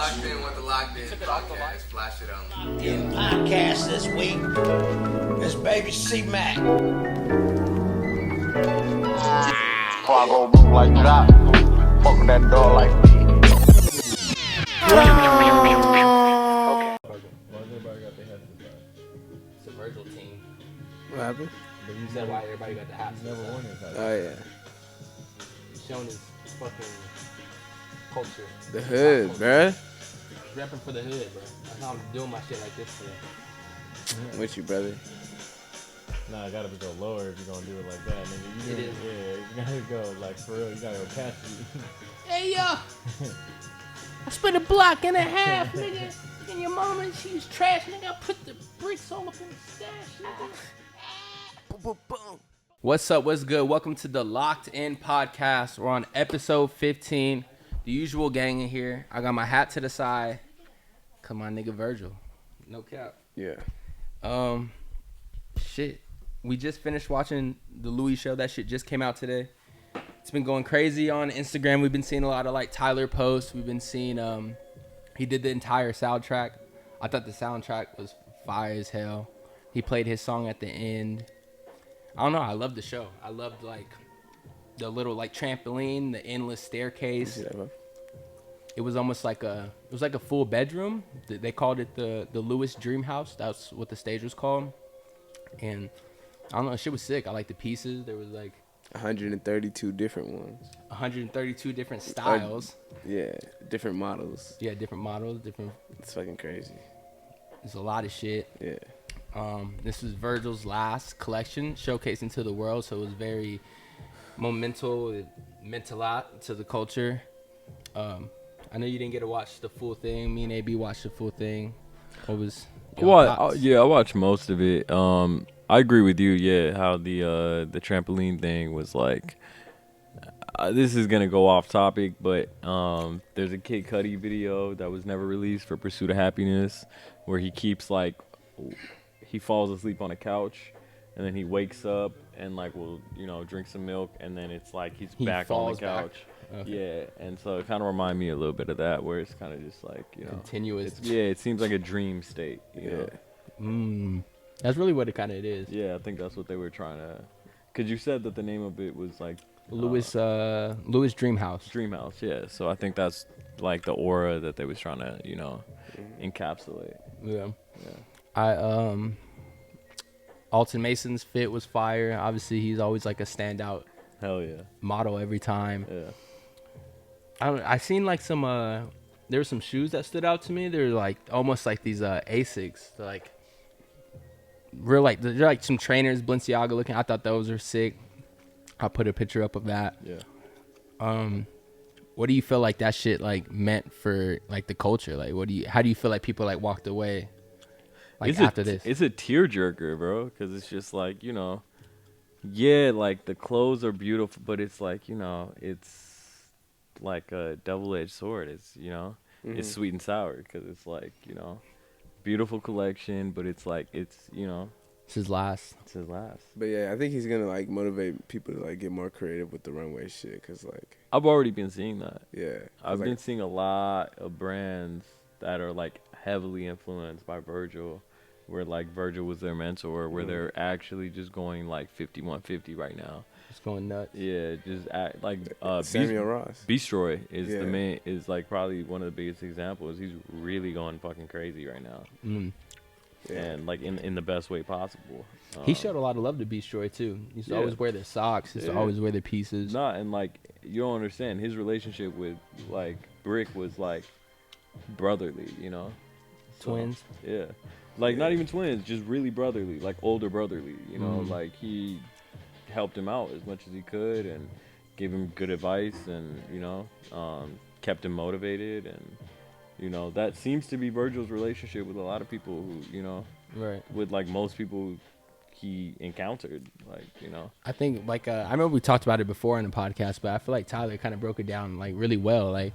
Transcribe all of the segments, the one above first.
locked in with the Locked In podcast. Flash it on. In podcast this week is Baby C-Mac. Before I go boom like drop, fuck with that door like me. It's a Virgil team. What happened? But you said why everybody got the hats. Never won his hat. Oh yeah. He's showing his fucking culture. The hood, bruh. Repping for the hood, bro. That's how I'm doing my shit like this today. I'm with you, brother. Nah, I gotta go lower if you're gonna do it like that, nigga. It is. Yeah, you gotta go, like, for real, you gotta go catch you. Hey, yo! I split a block and a half, nigga. And your mama, she was trash, nigga. I put the bricks all up in the stash, nigga. Boom, boom, boom. What's up? What's good? Welcome to the Locked In podcast. We're on episode 15. The usual gang in here. I got my hat to the side. Come on, nigga, Virgil. No cap. Yeah. Shit. We just finished watching the Louis show. That shit just came out today. It's been going crazy on Instagram. We've been seeing a lot of like Tyler posts. We've been seeing he did the entire soundtrack. I thought the soundtrack was fire as hell. He played his song at the end. I don't know. I loved the show. I loved like the little like trampoline, the endless staircase. It was almost like a full bedroom. They called it the Lewis Dream House. That's what the stage was called. And I don't know, shit was sick. I like the pieces. There was like 132 different ones. 132 different styles. Yeah, different models. Yeah, different models, different. It's fucking crazy. There's a lot of shit. Yeah. This was Virgil's last collection, showcasing to the world. So it was very monumental. It meant a lot to the culture. I know you didn't get to watch the full thing. Me and AB watched the full thing. What was? Yeah, I watched most of it. I agree with you. Yeah, how the trampoline thing was like. This is gonna go off topic, but there's a Kid Cudi video that was never released for Pursuit of Happiness, where he keeps like he falls asleep on a couch, and then he wakes up and like will drink some milk, and then it's like he's back on the couch. Okay. Yeah, and so it kind of reminded me a little bit of that, where it's kind of just like continuous. It seems like a dream state. You know? That's really what it kind of is. Yeah, I think that's what they were trying to. Cause you said that the name of it was like Lewis Dream House. Dream House, yeah. So I think that's like the aura that they was trying to encapsulate. Yeah. Alton Mason's fit was fire. Obviously, he's always like a standout. Hell yeah. Model every time. Yeah. I seen like some there were some shoes that stood out to me. They're like almost like these Asics. They're like they're like some trainers, Balenciaga looking. I thought those were sick. I'll put a picture up of that. Yeah. What do you feel like that shit like meant for like the culture? Like how do you feel like people like walked away like after this? It's a tearjerker, bro, cuz it's just like, yeah, like the clothes are beautiful, but it's like, it's like a double-edged sword. It's it's sweet and sour, because it's like beautiful collection, but it's like it's his last. But yeah, I think he's gonna like motivate people to like get more creative with the runway shit, because like I've already been seeing that. Yeah, I've been seeing a lot of brands that are like heavily influenced by Virgil, where like Virgil was their mentor, where they're actually just going like 5150 right now. Just going nuts. Yeah, just act like Samuel Ross. Beastroy is like probably one of the biggest examples. He's really going fucking crazy right now. Yeah. And like in the best way possible. He showed a lot of love to Beastroy too. He used to always wear their socks. He used to always wear their pieces. And like you don't understand, his relationship with like Brick was like brotherly, Twins. So, yeah. Like not even twins, just really brotherly, like older brotherly, like he helped him out as much as he could and gave him good advice, and kept him motivated, and that seems to be Virgil's relationship with a lot of people who right, with like most people he encountered, like I think like I remember we talked about it before in the podcast, but I feel like Tyler kind of broke it down like really well. Like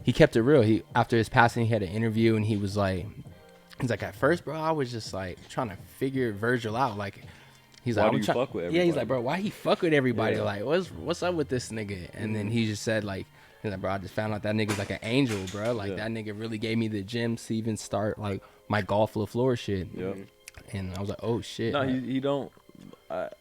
he kept it real. He after his passing, he had an interview, and he's like, at first, bro, I was just like trying to figure Virgil out. Like, he's why like, do you fuck with everybody? Yeah, he's like, bro, why he fuck with everybody? Yeah. Like, what's up with this nigga? And then he just said like, He's like, bro, I just found out that nigga's like an angel, bro. Like, Yeah. that nigga really gave me the gems to even start, like, my golf LaFleur shit. Yep. And I was like, oh, shit. No, like, he don't.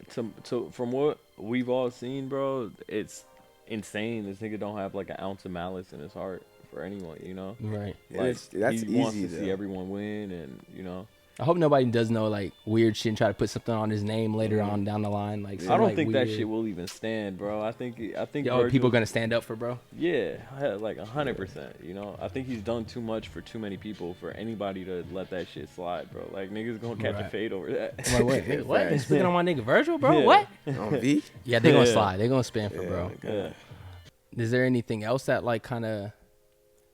From what we've all seen, bro, it's insane. This nigga don't have like an ounce of malice in his heart for anyone, you know. right. Like, That's he wants easy, to see though. everyone win, and you know. I hope nobody does know, like, weird shit and try to put something on his name later on down the line. Like, I some, don't like, think that weird- shit will even stand, bro. I think Yo, Virgil, people gonna stand up for bro. yeah, like 100%. You know, I think he's done too much for too many people for anybody to let that shit slide, bro. Like niggas gonna catch a Right. fade over that. I'm like, wait, nigga, what? You speaking on my nigga Virgil, bro? Yeah. What? On V? Yeah, they gonna Yeah. slide. They gonna spin for bro. Yeah. Is there anything else that like kind of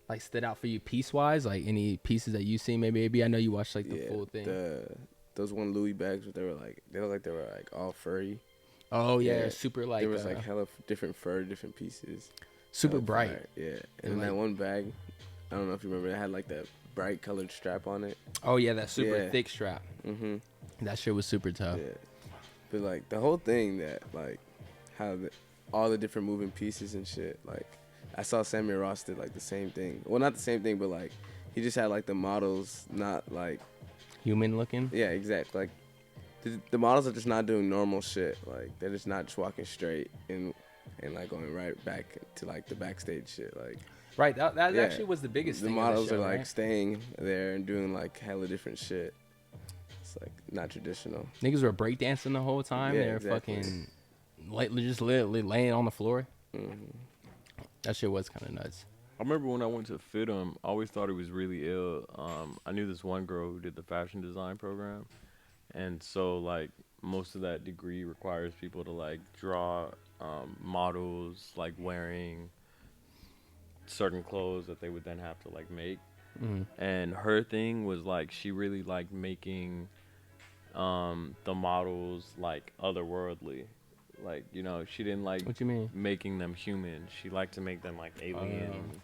like stood out for you piece wise? Like any pieces that you see? Maybe I know you watched like the full thing. Those one Louis bags, they look like they were like all furry. Oh yeah, Yeah. super like There was like hella different fur, different pieces. super Hella bright. fire. Yeah, and And, then that like- one bag, I don't know if you remember, it had like that bright colored strap on it. Oh yeah, that super Yeah. thick strap. Mm-hmm. That shit was super tough. Yeah, but like the whole thing, that like how all the different moving pieces and shit. Like I saw Samuel Ross did like the same thing. Well, not the same thing, but like he just had like the models not like Human looking. yeah, exactly. Like the models are just not doing normal shit. Like they're just not just walking straight and like going right back to like the backstage shit. Like Right. That yeah. actually was the biggest the thing. models of the show, are like right? staying there and doing like hella different shit. It's like not traditional. Niggas were breakdancing the whole time. Yeah, They're exactly. fucking like just literally laying on the floor. Mhm. That shit was kind of nuts. I remember when I went to fit him, I always thought he was really ill. I knew this one girl who did the fashion design program, and so like most of that degree requires people to like draw models like wearing certain clothes that they would then have to like make. And her thing was like she really liked making the models like otherworldly. Like, you know, she didn't like What you mean? making them human. She liked to make them like aliens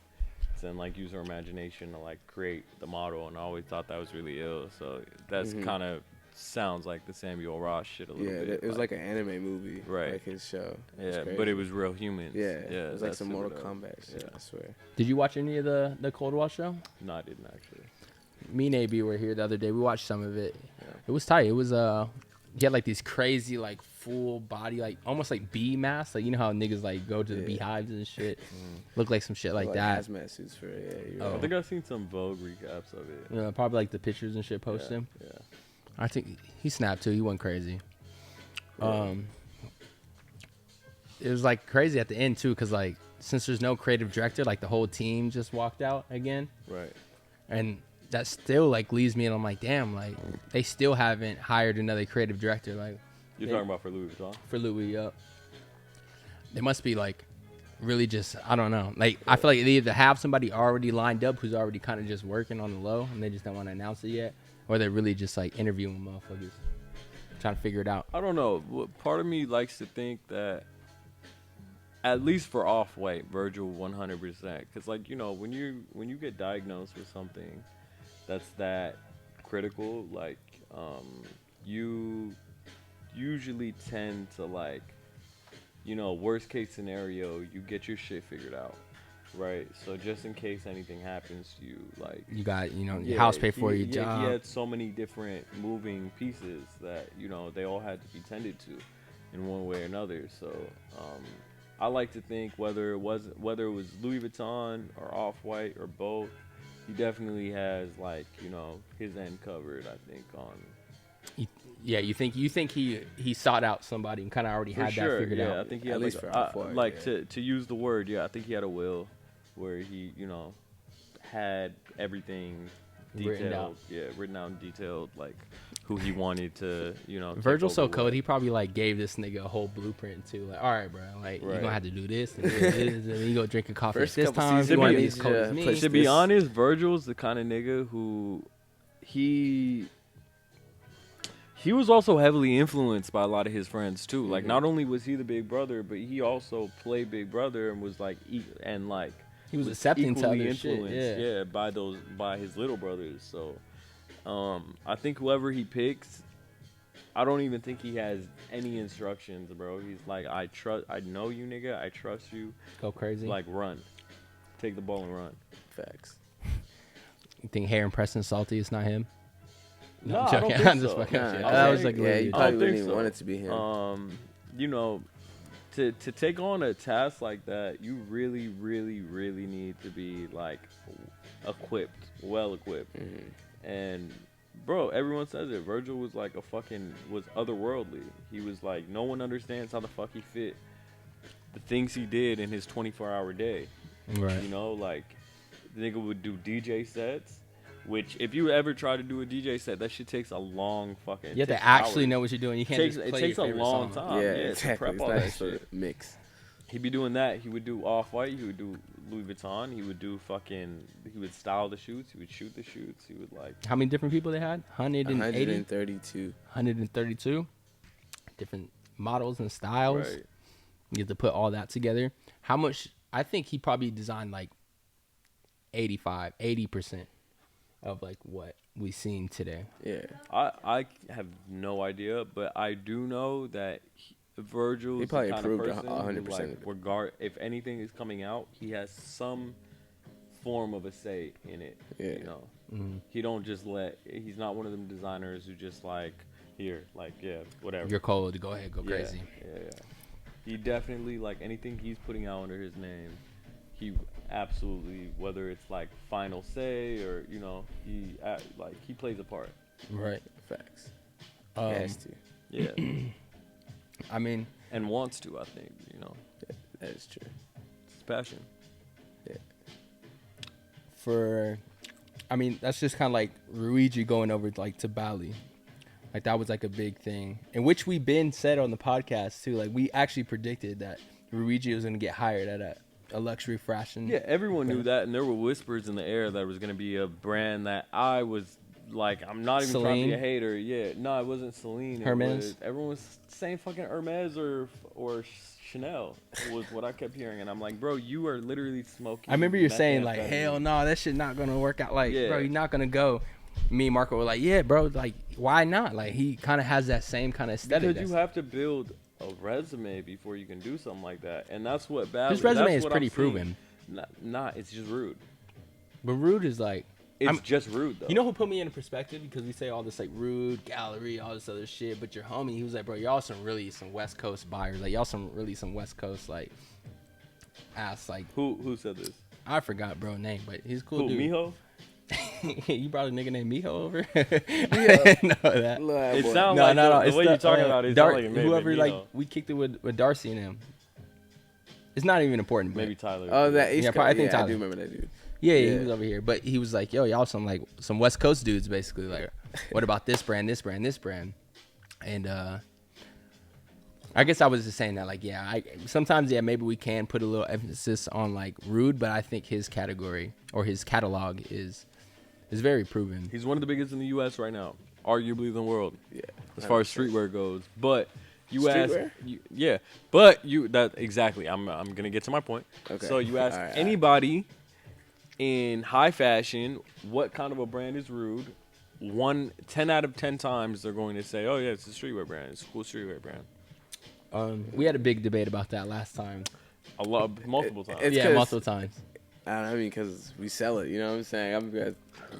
and like use her imagination to like create the model, and I always thought that was really ill. So that's kind of sounds like the Samuel Ross shit a little Yeah, bit. it was like an anime movie, Right. Like his show. yeah, but it was real humans. yeah, yeah, it was like that's some super Mortal dope. Kombat shit. Yeah. I swear. Did you watch any of the Cold War show? No, I didn't actually. Me and AB were here the other day. We watched some of it. Yeah. It was tight. It was he had like these crazy like full body like almost like bee masks. Like you know how niggas like go to the Yeah. beehives and shit. Look like some shit like that. hazmat suits for it. Yeah, Oh. you're I think I've seen some Vogue recaps of it. Probably like the pictures and shit posted. Yeah. I think he snapped too. He went crazy. It was like crazy at the end too, cause like since there's no creative director, like the whole team just walked out again, Right. and that still like leaves me, and I'm like, damn, like they still haven't hired another creative director, like You're They- talking about for Louis Vuitton? for Louis. Up, they must be like really just I don't know. Like I feel like they either have somebody already lined up who's already kind of just working on the low, and they just don't want to announce it yet, or they're really just like interviewing motherfuckers, trying to figure it out. I don't know. Part of me likes to think that, at least for Off-White, Virgil 100%. Because, like, you know, when you get diagnosed with something that's that critical, like, you usually tend to, like, you know, worst case scenario, you get your shit figured out, right? So just in case anything happens to you, like, You got your house paid for, your job. He had so many different moving pieces that, you know, they all had to be tended to in one way or another. So I like to think whether it was Louis Vuitton or Off-White or both, he definitely has, like, you know, his end covered, I think, on. Yeah, you think he sought out somebody and kind of already For had sure, that figured yeah. I out. think he At had least like, for Off-White, like yeah. to use the word, yeah. I think he had a will where he, you know, had everything Written detailed, out. yeah, written out and detailed, like who he wanted to, you know. take Virgil's so over cold. what. He probably like gave this nigga a whole blueprint too. Like, all right, bro, like you're Right. gonna have to do this and this, and then you go drink a coffee First at this couple time. seasons, You want to I be need as cold you as to me. push To be this- honest, Virgil's the kind of nigga who he was also heavily influenced by a lot of his friends too. Like, not only was he the big brother, but he also played big brother and was like He was accepting to equally other shit. influenced, Yeah. by his little brothers. So I think whoever he picks, I don't even think he has any instructions, bro. He's like, I know you, nigga. I trust you. Go crazy. Like, run. take the ball and run. Facts. You think Harry and Preston salty? It's not him. No, I'm I don't joking. think I'm just so. fucking Nah, shit. I That think- was like, yeah, really- you I probably don't wouldn't think even so. want it to be him. You know, to take on a task like that, you really, really, really need to be like equipped, well equipped. And bro, everyone says it. Virgil was like was otherworldly. He was like, no one understands how the fuck he fit the things he did in his 24-hour day. right. You know, like the nigga would do DJ sets. Which, if you ever try to do a DJ set, that shit takes a long fucking. You have takes to actually hours. know what you're doing. You can't Takes, just it play takes your a favorite long song. time. Yeah, to exactly. prep It's all not that just a shit. mix. He'd be doing that. He would do Off-White. He would do Louis Vuitton. He would do he would style the shoots. He would shoot the shoots. He would like. How many different people they had? 180? 132. 132 different models and styles. Right. You have to put all that together. How much? I think he probably designed like 80% of like what we seen today. Yeah. I have no idea, but I do know that Virgil He is probably the kind of approved person 100% who, like, of it. if anything is coming out, he has some form of a say in it. Yeah. You know, he don't just he's not one of them designers who just like here, like yeah, whatever. You're cold. Go ahead. Go crazy. Yeah. He definitely, like, anything he's putting out under his name, he absolutely, whether it's like final say or, you know, he plays a part. Right. Facts. Um, Has to. Yeah. I mean, And wants to, I think, you know. Yeah, that is true. It's his passion. that's just kind of like Rhuigi going over like to Bally. Like that was like a big thing, in which we been said on the podcast too. Like we actually predicted that Rhuigi was gonna get hired at a luxury fashion. Yeah, everyone knew that, and there were whispers in the air that it was going to be a brand that I was like, I'm not even trying to be a Celine? hater. Yeah, no, it wasn't Celine. Hermes? Everyone was saying fucking Hermes or Chanel was what I kept hearing, and I'm like, bro, you are literally smoking. I remember you saying like, methamphetamine. hell no, that shit not gonna work out. Like, Yeah. bro, you're not gonna go. Me and Marco were like, yeah, bro, like, why not? Like, he kind of has that same kind of aesthetic. Because you have to build a resume before you can do something like that, and that's what Bally. His resume that's is what pretty I'm seeing. proven. Not, it's just rude. But Rude is like, It's just rude though. you know who put me in perspective? Because we say all this like Rude, Gallery, all this other shit, but your homie, he was like, bro, y'all some West Coast buyers. Like, y'all some West Coast, like, ass, like, who said this? I forgot bro name, but he's a cool Who, dude. Miho? You brought a nigga named Miho over? I didn't know that. It sounds No, like no, no. the it's way you're talking about it. It sounds like it may have whoever, been like, Miho. we kicked it with Darcy and him. It's not even important. But Maybe Tyler. Oh, that East Yeah, Coast. probably- I think I Tyler. do remember that dude. Yeah, Yeah. he was over here. But he was like, yo, y'all some West Coast dudes, basically. Like, what about this brand, this brand, this brand? And I guess I was just saying that, like, yeah, sometimes, yeah, maybe we can put a little emphasis on, like, Rude, but I think his category or his catalog is very proven. He's one of the biggest in the U.S. right now, arguably the world. Yeah. As far as streetwear goes, but you ask, Streetwear? exactly. I'm gonna get to my point. Okay. So you ask All right. anybody in high fashion what kind of a brand is Rude. 10 out of 10 times they're going to say, oh yeah, it's a streetwear brand. It's a cool streetwear brand. We had a big debate about that last time. Multiple times. It's Yeah, 'cause- multiple times. I mean, because we sell it. You know what I'm saying? I'm gonna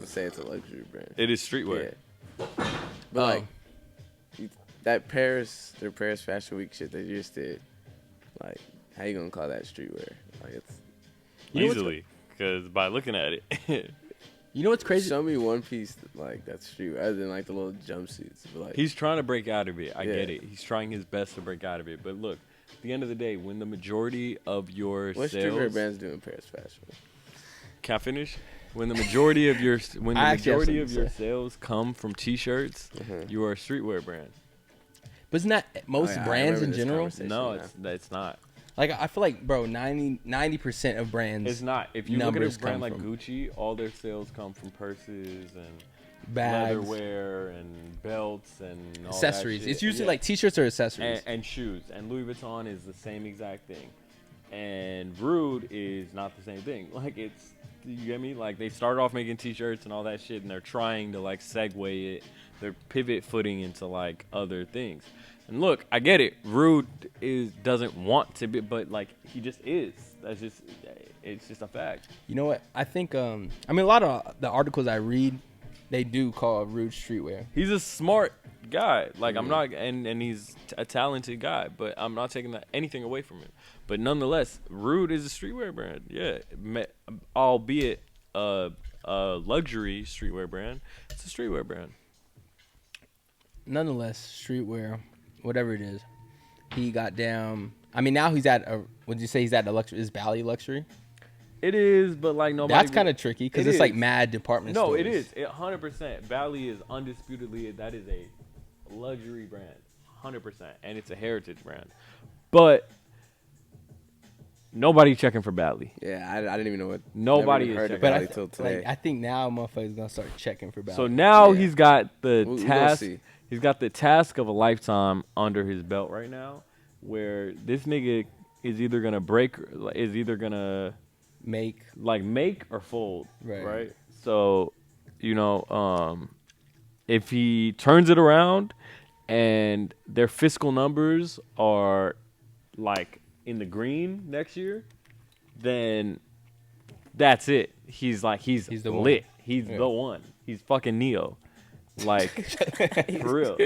say it's a luxury brand. It is streetwear. Yeah. But like their Paris Fashion Week shit they just did, like, how you gonna call that streetwear? Like, it's You know what's Easily, because by looking at it, You know what's crazy? show me one piece like that's streetwear other than like the little jumpsuits. But like, he's trying to break out of it. I Yeah. get it. He's trying his best to break out of it. But look, at the end of the day, when the majority of your what sales, streetwear brands doing Paris Fashion Week? can I finish? When the majority of your I actually have majority of something your to say. sales come from T-shirts, you are a streetwear brand. But isn't that most Oh, yeah, I brands remember in this general? conversation. No, now. it's not. Like, I feel like, bro, 90% of brands, It's not. If you look at a numbers brand come like from Gucci, all their sales come from purses and bags, leatherwear and belts and all accessories. That shit. It's usually Yeah. like t-shirts or accessories. and shoes. And Louis Vuitton is the same exact thing. And Rude is not the same thing. Like, it's, you get me? Like, they started off making t-shirts and all that shit, and they're trying to like segue it. They're pivot footing into like other things. And look, I get it. Rude doesn't want to be, but like he just is. That's just It's just a fact. You know what? I think I mean a lot of the articles I read, they do call Rhude streetwear. He's a smart guy. Like I'm not, and he's a talented guy. But I'm not taking anything away from him. But nonetheless, Rhude is a streetwear brand. Yeah, albeit a luxury streetwear brand. It's a streetwear brand. Nonetheless, streetwear, whatever it is, he got down. I mean, now he's at a. Would you say he's at a luxury? Is Bally luxury? It is, but like nobody. That's kind of tricky because it's like mad department stores. No, it is. 100%. Bally is undisputedly that is a luxury brand, 100%, and it's a heritage brand. But nobody checking for Bally. Yeah, I didn't even know what. Nobody never is heard of checking. Bally till today. Like, I think now motherfuckers gonna start checking for Bally. So now Yeah. he's got the We gonna task. see. He's got the task of a lifetime under his belt right now, where this nigga is either gonna make make or fold, Right. right? So, if he turns it around and their fiscal numbers are like in the green next year, then that's it. He's the one. lit. He's the one. He's fucking Neo. Like for real.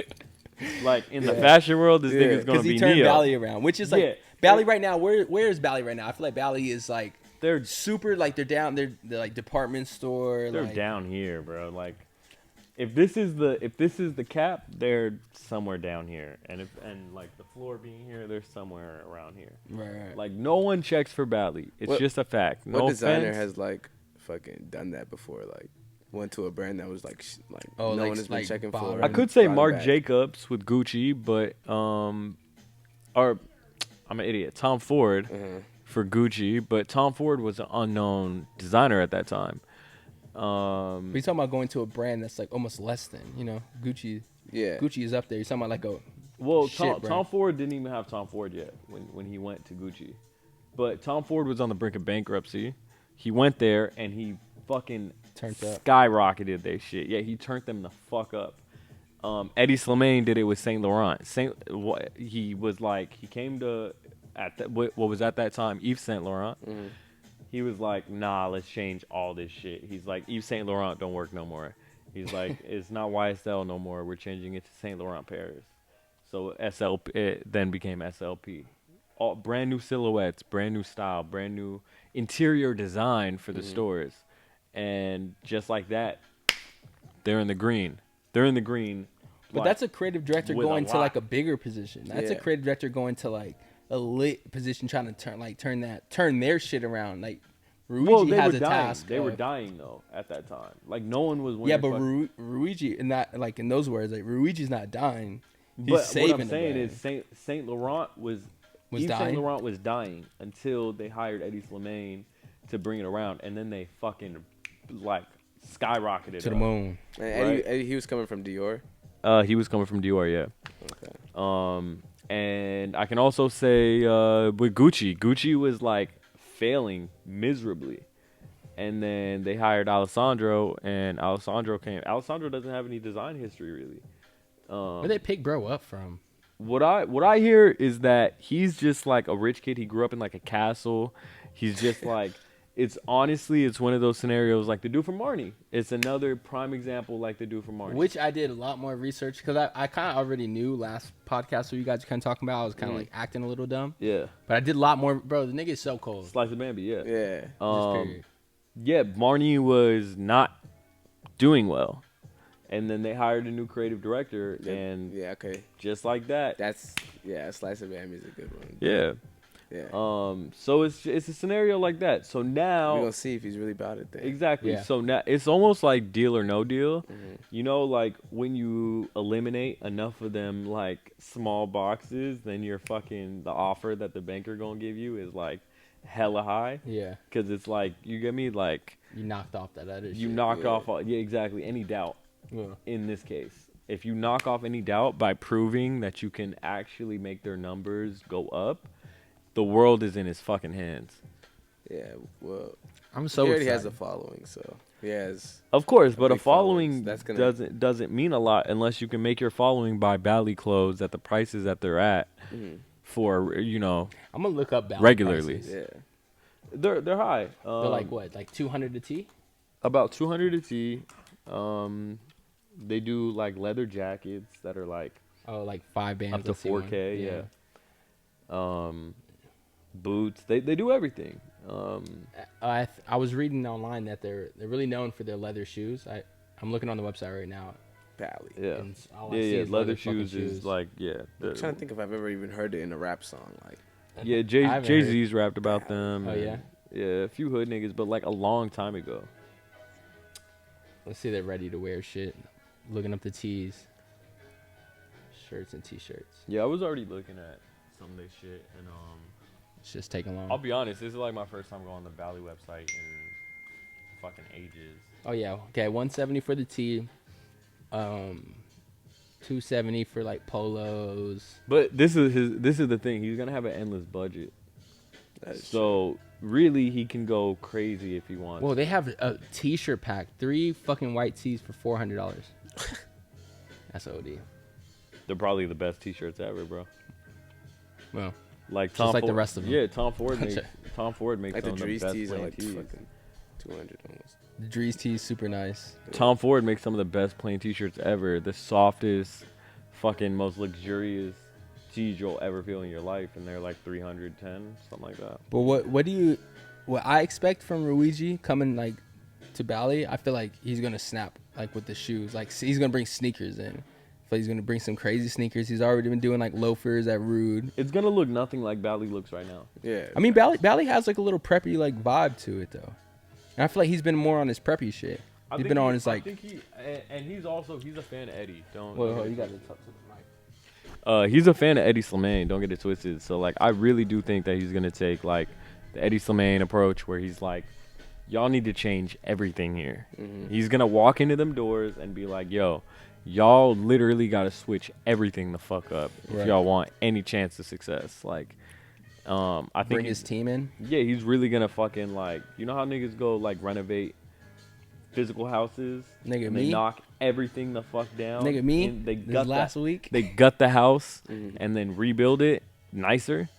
Like in the fashion world, this nigga's gonna because be he turned Neo. Bally around, which is like Bally right now. Where is Bally right now? I feel like Bally is like They're super like they're like department store. They're like, down here, bro. Like, if this is the cap, they're somewhere down here, and like the floor being here, they're somewhere around here. Right. Like, no one checks for Bally. It's just a fact. What No designer offense. has like fucking done that before? Like went to a brand that was like Oh, no like- one has been like checking Ball for. I could say brought it Marc back. Jacobs with Gucci, but or I'm an idiot. Tom Ford for Gucci, but Tom Ford was an unknown designer at that time. But you're talking about going to a brand that's like almost less than, Gucci. Yeah. Gucci is up there. You're talking about like a Well, shit Tom Ford didn't even have Tom Ford yet when he went to Gucci. But Tom Ford was on the brink of bankruptcy. He went there and he fucking Turned up. skyrocketed their shit. Yeah, he turned them the fuck up. Eddie Slimane did it with Saint Laurent. He came to what was at that time Yves Saint Laurent. He was like, nah, let's change all this shit. He's like, Yves Saint Laurent don't work no more. He's like, it's not YSL no more. We're changing it to Saint Laurent Paris. So SLP, it then became SLP. All brand new silhouettes, brand new style, brand new interior design for the stores. And just like that, they're in the green. They're in the green. But that's a creative director with a going to lot. like a bigger position. That's a Yeah. creative director going to like a lit position, trying to turn their shit around. Like Rhuigi they has were a dying. task. They were of- dying though at that time. Like no one was winning. Yeah, but Rhuigi, and that like in those words, like Rhuigi's not dying. He's saving what I'm saying the is Saint Laurent was Yves dying? Saint Laurent was dying until they hired Eddie Slimane to bring it around, and then they fucking like skyrocketed to the up. moon. And Eddie, he was coming from Dior. He was coming from Dior, yeah. Okay. And I can also say with Gucci was like failing miserably, and then they hired Alessandro, and Alessandro came. Alessandro doesn't have any design history really. Where they pick bro up from? What I hear is that he's just like a rich kid. He grew up in like a castle. He's just like it's one of those scenarios like the dude from Marnie. It's another prime example like the dude from Marnie. Which I did a lot more research because I kind of already knew last podcast where you guys kind of talking about. I was kind of like acting a little dumb. Yeah. But I did a lot more. Bro, the nigga is so cold. Slice of Bambi, yeah. Yeah. Just period. Yeah, Marnie was not doing well. And then they hired a new creative director, and Yeah. Okay. just like that. Slice of Bambi is a good one. Yeah. Yeah. So it's a scenario like that. So now We're gonna see if he's really about it then. exactly. Yeah. So now it's almost like Deal or No Deal. You know, like when you eliminate enough of them like small boxes, then you're fucking the offer that the banker gonna give you is like hella high. Yeah. Cause it's like you get me like You knocked off that other you shit. knock off exactly any doubt. Yeah. In this case, if you knock off any doubt by proving that you can actually make their numbers go up, the world is in his fucking hands. Yeah. Well, I'm so he already excited. has a following, so he has. Of course, but a big following, following that's gonna- doesn't mean a lot unless you can make your following buy Bally clothes at the prices that they're at for I'm gonna look up Bally regularly. prices. Yeah. They're high. They're like what, like 200 a tee? About 200 a tee. They do like leather jackets that are like Oh, like 5 bands. up to let's see one. 4K. Yeah. Boots. They do everything. I was reading online that they're really known for their leather shoes. I'm looking on the website right now. Bally. Yeah. And all I Yeah, see yeah. is Leather fucking shoes is like I'm trying to think if I've ever even heard it in a rap song. Like, Yeah, I haven't Jay-Z's rapped about them. Oh, and, yeah? Yeah, a few hood niggas, but like a long time ago. Let's see, they're ready to wear shit. Looking up the tees, shirts and t-shirts. Yeah, I was already looking at some of this shit, and It's just taking long. I'll be honest, this is like my first time going on the Bally website in fucking ages. Oh yeah, okay, 170 for the tee. 270 for like polos. But this is the thing. He's gonna have an endless budget, so really he can go crazy if he wants. Whoa, they have a t-shirt pack. 3 fucking white tees for $400. That's OD. They're probably the best t-shirts ever, bro. Well, Like just Tom like the Ford- rest of them. Yeah, Tom Ford makes like the some of the Drees best tees are plain like tees. fucking 200 almost. the Drees tee is super nice. Tom Ford makes some of the best plain t-shirts ever. The softest, fucking most luxurious tees you'll ever feel in your life, and they're like 310, something like that. But what I expect from Rhuigi coming like to Bally, I feel like he's gonna snap like with the shoes. Like he's gonna bring sneakers in. I feel he's gonna bring some crazy sneakers. He's already been doing like loafers at Rhude. It's gonna look nothing like Bally looks right now. Yeah. I mean, Bally has like a little preppy like vibe to it though. And I feel like he's been more on his preppy shit. He's been on his like. I think he's a fan of Eddie. Well, you got to talk to the mic. He's a fan of Eddie Slimane. Don't get it twisted. So like, I really do think that he's gonna take like the Eddie Slimane approach, where he's like, y'all need to change everything here. Mm-hmm. He's gonna walk into them doors and be like, yo, y'all literally gotta switch everything the fuck up if y'all want any chance of success. Like, I think Bring his team in. Yeah, he's really gonna fucking like, you know how niggas go like renovate physical houses, Nigga, and me? they knock everything the fuck down. Nigga, me? and they This gut last week? They gut the house Mm-hmm. and then rebuild it nicer.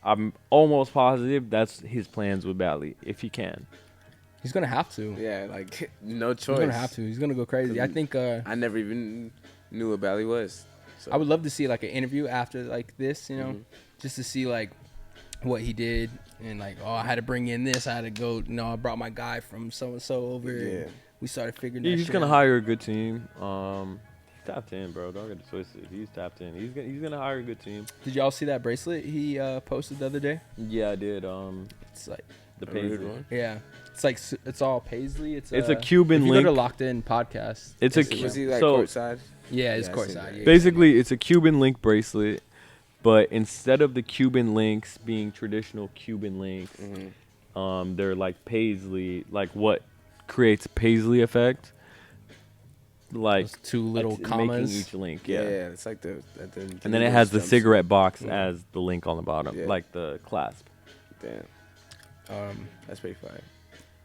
I'm almost positive that's his plans with Bally, if he can. He's gonna have to. Yeah, like no choice. He's gonna have to. He's gonna go crazy. I think. I never even knew what Bally was. So. I would love to see like an interview after like this, you know, Mm-hmm. just to see like what he did and like, oh, I had to bring in this. I had to go. You know, I brought my guy from so and so over. Yeah. And we started figuring. Yeah, that he's shit gonna out. hire a good team. He's tapped in, bro. Don't get it twisted. He's tapped in. He's gonna hire a good team. Did y'all see that bracelet he posted the other day? Yeah, I did. It's like, The A rude paisley. one. yeah, it's like it's all paisley. It's a Cuban if you link. go to Locked In podcast. It's a you'll see Cu- Was them. he like So- courtside? Yeah, it's Yeah, I seen courtside. that. Yeah, Basically, it's a Cuban link bracelet, but instead of the Cuban links being traditional Cuban links, Mm-hmm. they're like paisley, like what creates paisley effect. Like Those two little making commas. each link, Yeah, yeah. it's like the And then it has the jumpsuit. cigarette box Mhm. as the link on the bottom, Yeah. like the clasp. Damn, that's pretty fire.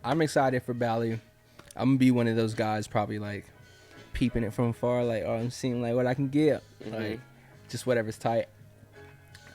I'm excited for Bally. I'm gonna be one of those guys, probably like peeping it from far, like, oh, I'm seeing like what I can get, like just whatever's tight.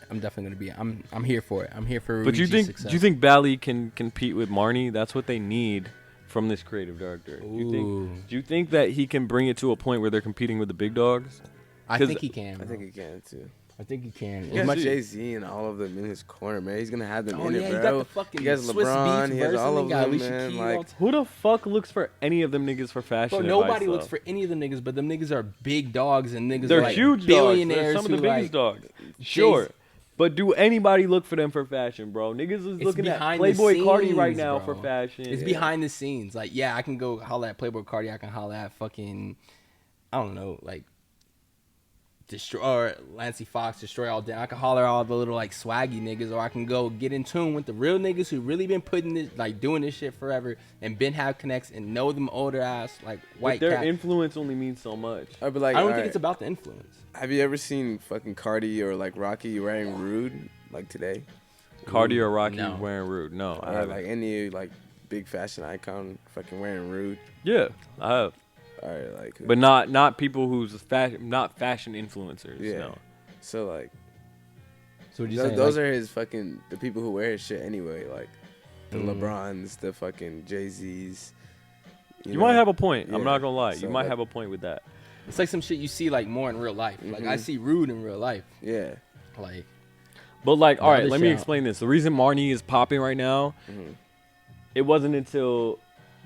I'm definitely gonna be. I'm here for it. I'm here for. But Ruhigi's success. do you think Bally can compete with Marnie? That's what they need from this creative director. Ooh. Do you think that he can bring it to a point where they're competing with the big dogs? I 'Cause think he can. I bro. think he can too. I think he can. He As has much Jay-Z and all of them in his corner, man. He's gonna have them Oh in yeah, it, he bro. got the fucking he has Swiss LeBron. Beats He has verse, all and of he got them, Alicia man. Keys Like, all Who the fuck looks for any of them niggas for fashion Bro, advice, nobody looks though? for any of them niggas, but them niggas are big dogs and niggas They're are like huge billionaires. dogs. They're some of the who, biggest like, dogs. Sure. But do anybody look for them for fashion, bro? Niggas is It's looking at behind the Playboy Cardi right scenes, now bro. for fashion. It's behind the scenes. Like, yeah, I can go holla at Playboy Cardi. I can holla at fucking, I don't know, like, Destroy or Lancey Fox, Destroy All Down. I can holler at all the little like swaggy niggas, or I can go get in tune with the real niggas who really been putting this, like doing this shit forever and been have connects and know them older ass like But white their cat. influence only means so much. I'd be like, I don't all think right, it's about the influence. Have you ever seen fucking Cardi or like Rocky wearing Rude like today? Cardi or Rocky no. wearing Rude? No, I Or haven't. like any like big fashion icon fucking wearing Rude? Yeah, I have. All right, like, But not people who's not fashion influencers. yeah. No. So like, So what you those, saying? those like, are his fucking the people who wear his shit anyway. Like, the LeBrons, the fucking Jay-Z's. You might have a point. I'm Yeah. not gonna lie. So, You might like- have a point with that. It's like some shit you see like more in real life. Like I see Rhude in real life. Yeah. Like But like, all right, other let me shit. explain this. The reason Marnie is popping right now, it wasn't until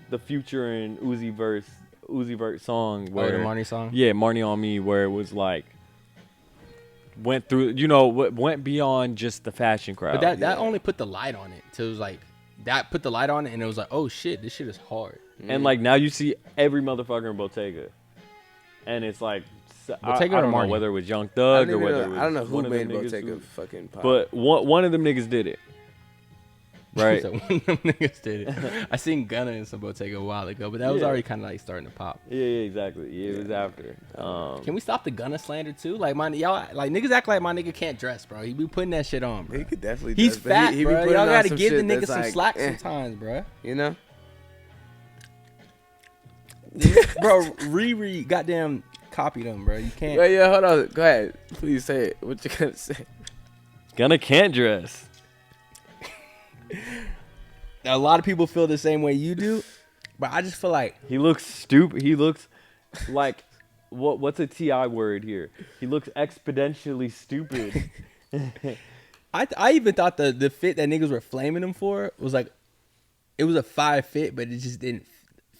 the Future and Uzi Vert song where the Marnie song. Yeah, Marnie on Me, where it was like went through, went beyond just the fashion crowd. But that only put the light on it. So it was like that put the light on it, and it was like, oh shit, this shit is hard. And like now you see every motherfucker in Bottega, and it's like I Bottega or don't know Marnie? whether it was Young I Thug don't, or even whether know, it was I don't know who one of them made niggas Bottega who- fucking pop. but one of them niggas did it, right? So one of them niggas did it. I seen Gunna in some Bottega a while ago, but that was Yeah. already kind of like starting to pop. Yeah, exactly. Yeah, it was after. Can we stop the Gunna slander too? Like y'all, like niggas act like my nigga can't dress, bro. He be putting that shit on, bro. He could definitely. He's dress, but fat, he be bro. putting Y'all on gotta some give the shit nigga that's some like, slack sometimes, bro. You know. Bro, Riri goddamn copied him, bro. You can't. Wait, yeah, hold on. Go ahead. Please say it. What you gonna say? Gunna can't dress. A lot of people feel the same way you do, but I just feel like He looks stupid. He looks like what's a TI word here? He looks exponentially stupid. I even thought the fit that niggas were flaming him for was like, it was a 5 fit, but it just didn't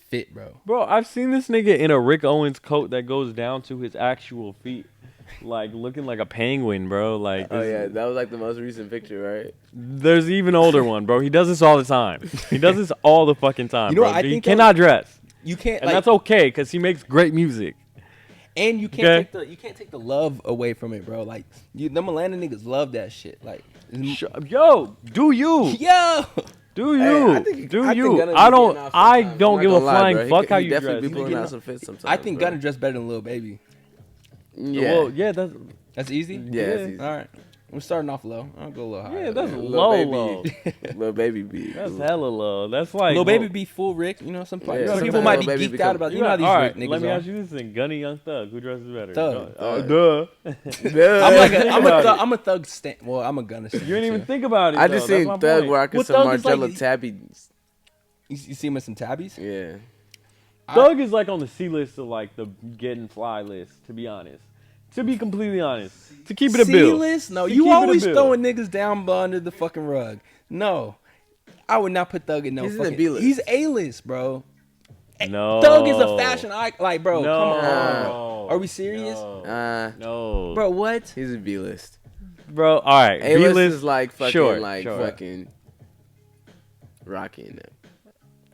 fit, bro. Bro, I've seen this nigga in a Rick Owens coat that goes down to his actual feet. Like looking like a penguin, bro. Like Oh this- yeah, that was like the most recent picture, right? There's even older one, bro. He does this all the time. He does this all the fucking time. You know bro. what I He think cannot dress. You can't, And like, that's okay because he makes great music. and you can't Okay. you can't take the love away from it, bro. Like them Atlanta niggas love that shit. Like, Yo, do you? yo, Do Hey, you? I think do Gunna you? be I getting don't. off I sometimes. don't I'm give not a gonna lie, flying bro. fuck how He you definitely dress. be pulling getting- out some fits sometimes. I think bro. Gunna dressed better than Lil Baby. Yeah. Well, yeah, That's easy. yeah, it's easy. All right, we're starting off low. I'll go a little higher. yeah, that's Lil low. Lil Baby beat. That's hella low. That's like Lil Baby be full Rick. You know, some Yeah, people sometimes might be Lil Baby geeked become- out about. You You know how got, these all Rick right, niggas let me are. ask you this thing. Gunna, Young Thug, who dresses better? Thug. Duh. I'm a thug stan. Well, I'm a Gunna stan. You didn't even too. think about it. I though. just That's seen my Thug point. rocking Well, some Thug is like- Margiela tabbies. You see him with some tabbies. Yeah. Thug is like on the C list of like the getting fly list. To be honest, to be completely honest, to keep it a bill. C-list? No, To you keep it a always bill. throwing niggas down under the fucking rug. No, I would not put Thug in no He's in the fucking. B-list. He's A-list, bro. No. Thug is a fashion icon. Like, bro, No. come on. Bro. Are we serious? No. Bro, what? He's a B list. Bro, all right. A list B-list is like fucking sure, like sure. fucking Rocky and them.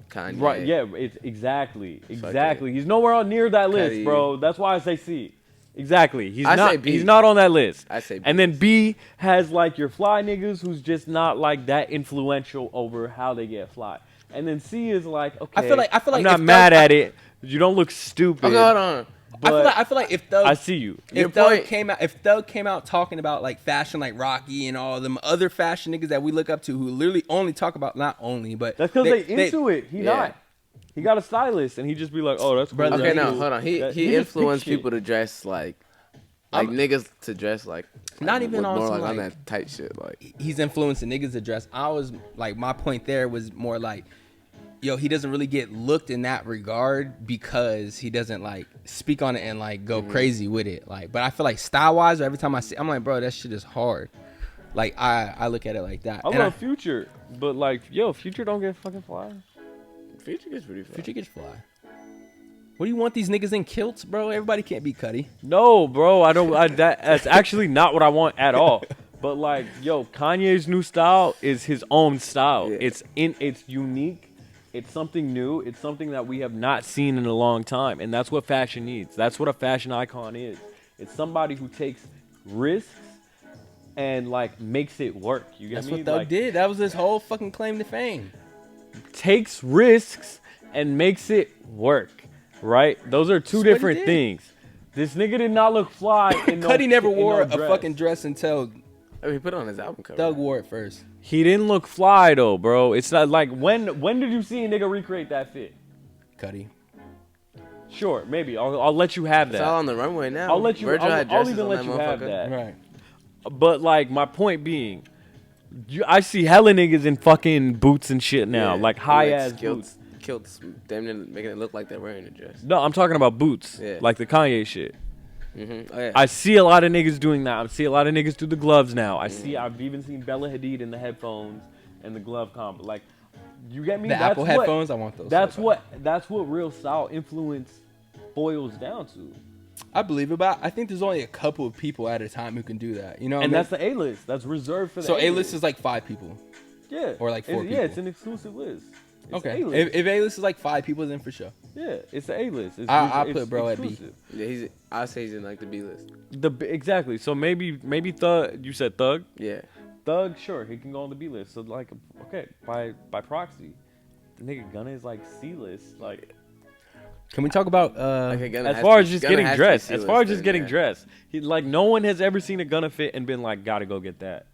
Kanye. Right, yeah, it's exactly. He's nowhere near that list, Cuddy. bro. That's why I say C. Exactly. He's I say not. B. He's not on that list. I say B. And then B has like your fly niggas who's just not like that influential over how they get fly. And then C is like, okay, I feel like I'm if not Thug- mad at it. You don't look stupid. Okay, hold on. I feel like if Thug, I see you. Your if Thug point- came out talking about like fashion, like Rocky and all them other fashion niggas that we look up to, who literally only talk about not only, but That's because they into it. He Yeah. not. He got a stylist, and he just be like, "Oh, that's cool." Brother, Okay, That no, nigga- hold on. He just influenced pick shit. people to dress like niggas to dress like Not even with on more some, like on like- that tight shit. Like he's influencing niggas to dress. I was like, my point there was more like, yo, he doesn't really get looked in that regard because he doesn't like speak on it and like go crazy with it. Like, but I feel like style wise, every time I see, I'm like, bro, that shit is hard. Like I look at it like that. I And love Future, but like, yo, Future don't get fucking fly. Future gets pretty fly. Future gets fly. What do you want these niggas in kilts, bro? Everybody can't be Cuddy. No, bro, I don't. That's actually not what I want at all. But like, yo, Kanye's new style is his own style. Yeah. It's unique. It's something new. It's something that we have not seen in a long time, and that's what fashion needs. That's what a fashion icon is. It's somebody who takes risks and like makes it work. You get That's me? what Thug Like, did. That was his whole fucking claim to fame. takes risks and makes it work. Right? Those are two That's what he different did. things. This nigga did not look fly. In no, Cuddy never in no wore a dress. fucking dress until I mean, he put it on his album cover. Thug wore it first. He didn't look fly though, bro. It's not like when did you see a nigga recreate that fit? Cuddy. Sure, maybe. I'll let you have It's all that. on the runway now. I'll let you. Virgil had I'll dresses even on let that you have motherfucker. that. Right. But like my point being, I see hella niggas in fucking boots and shit now, Yeah, like high ass boots. Kilts, damn near making it look like they're wearing a dress. No, I'm talking about boots, Yeah. like the Kanye shit. Mm-hmm. Oh, yeah. I see a lot of niggas doing that. I see a lot of niggas do the gloves now. I've even seen Bella Hadid in the headphones and the glove combo. Like, you get me? The Apple headphones, I want those. That's what real style influence boils down to. I believe it, but I think there's only a couple of people at a time who can do that. You know, And that's the A-list. That's reserved for the so A-list is like 5 people. Yeah. Or like 4 people. Yeah, it's an exclusive list. It's Okay. A-list. If A-list is like 5 people, then for sure. Yeah, it's the A-list. I put bro at B. Yeah, I say he's in like the B list. Exactly. So maybe Thug. You said Thug. Yeah. Thug, sure, he can go on the B list. So like, okay, by proxy, the nigga Gunna is like C list. Like, Can we talk about as far as just getting dressed, like no one has ever seen a Gunna fit and been like, gotta go get that.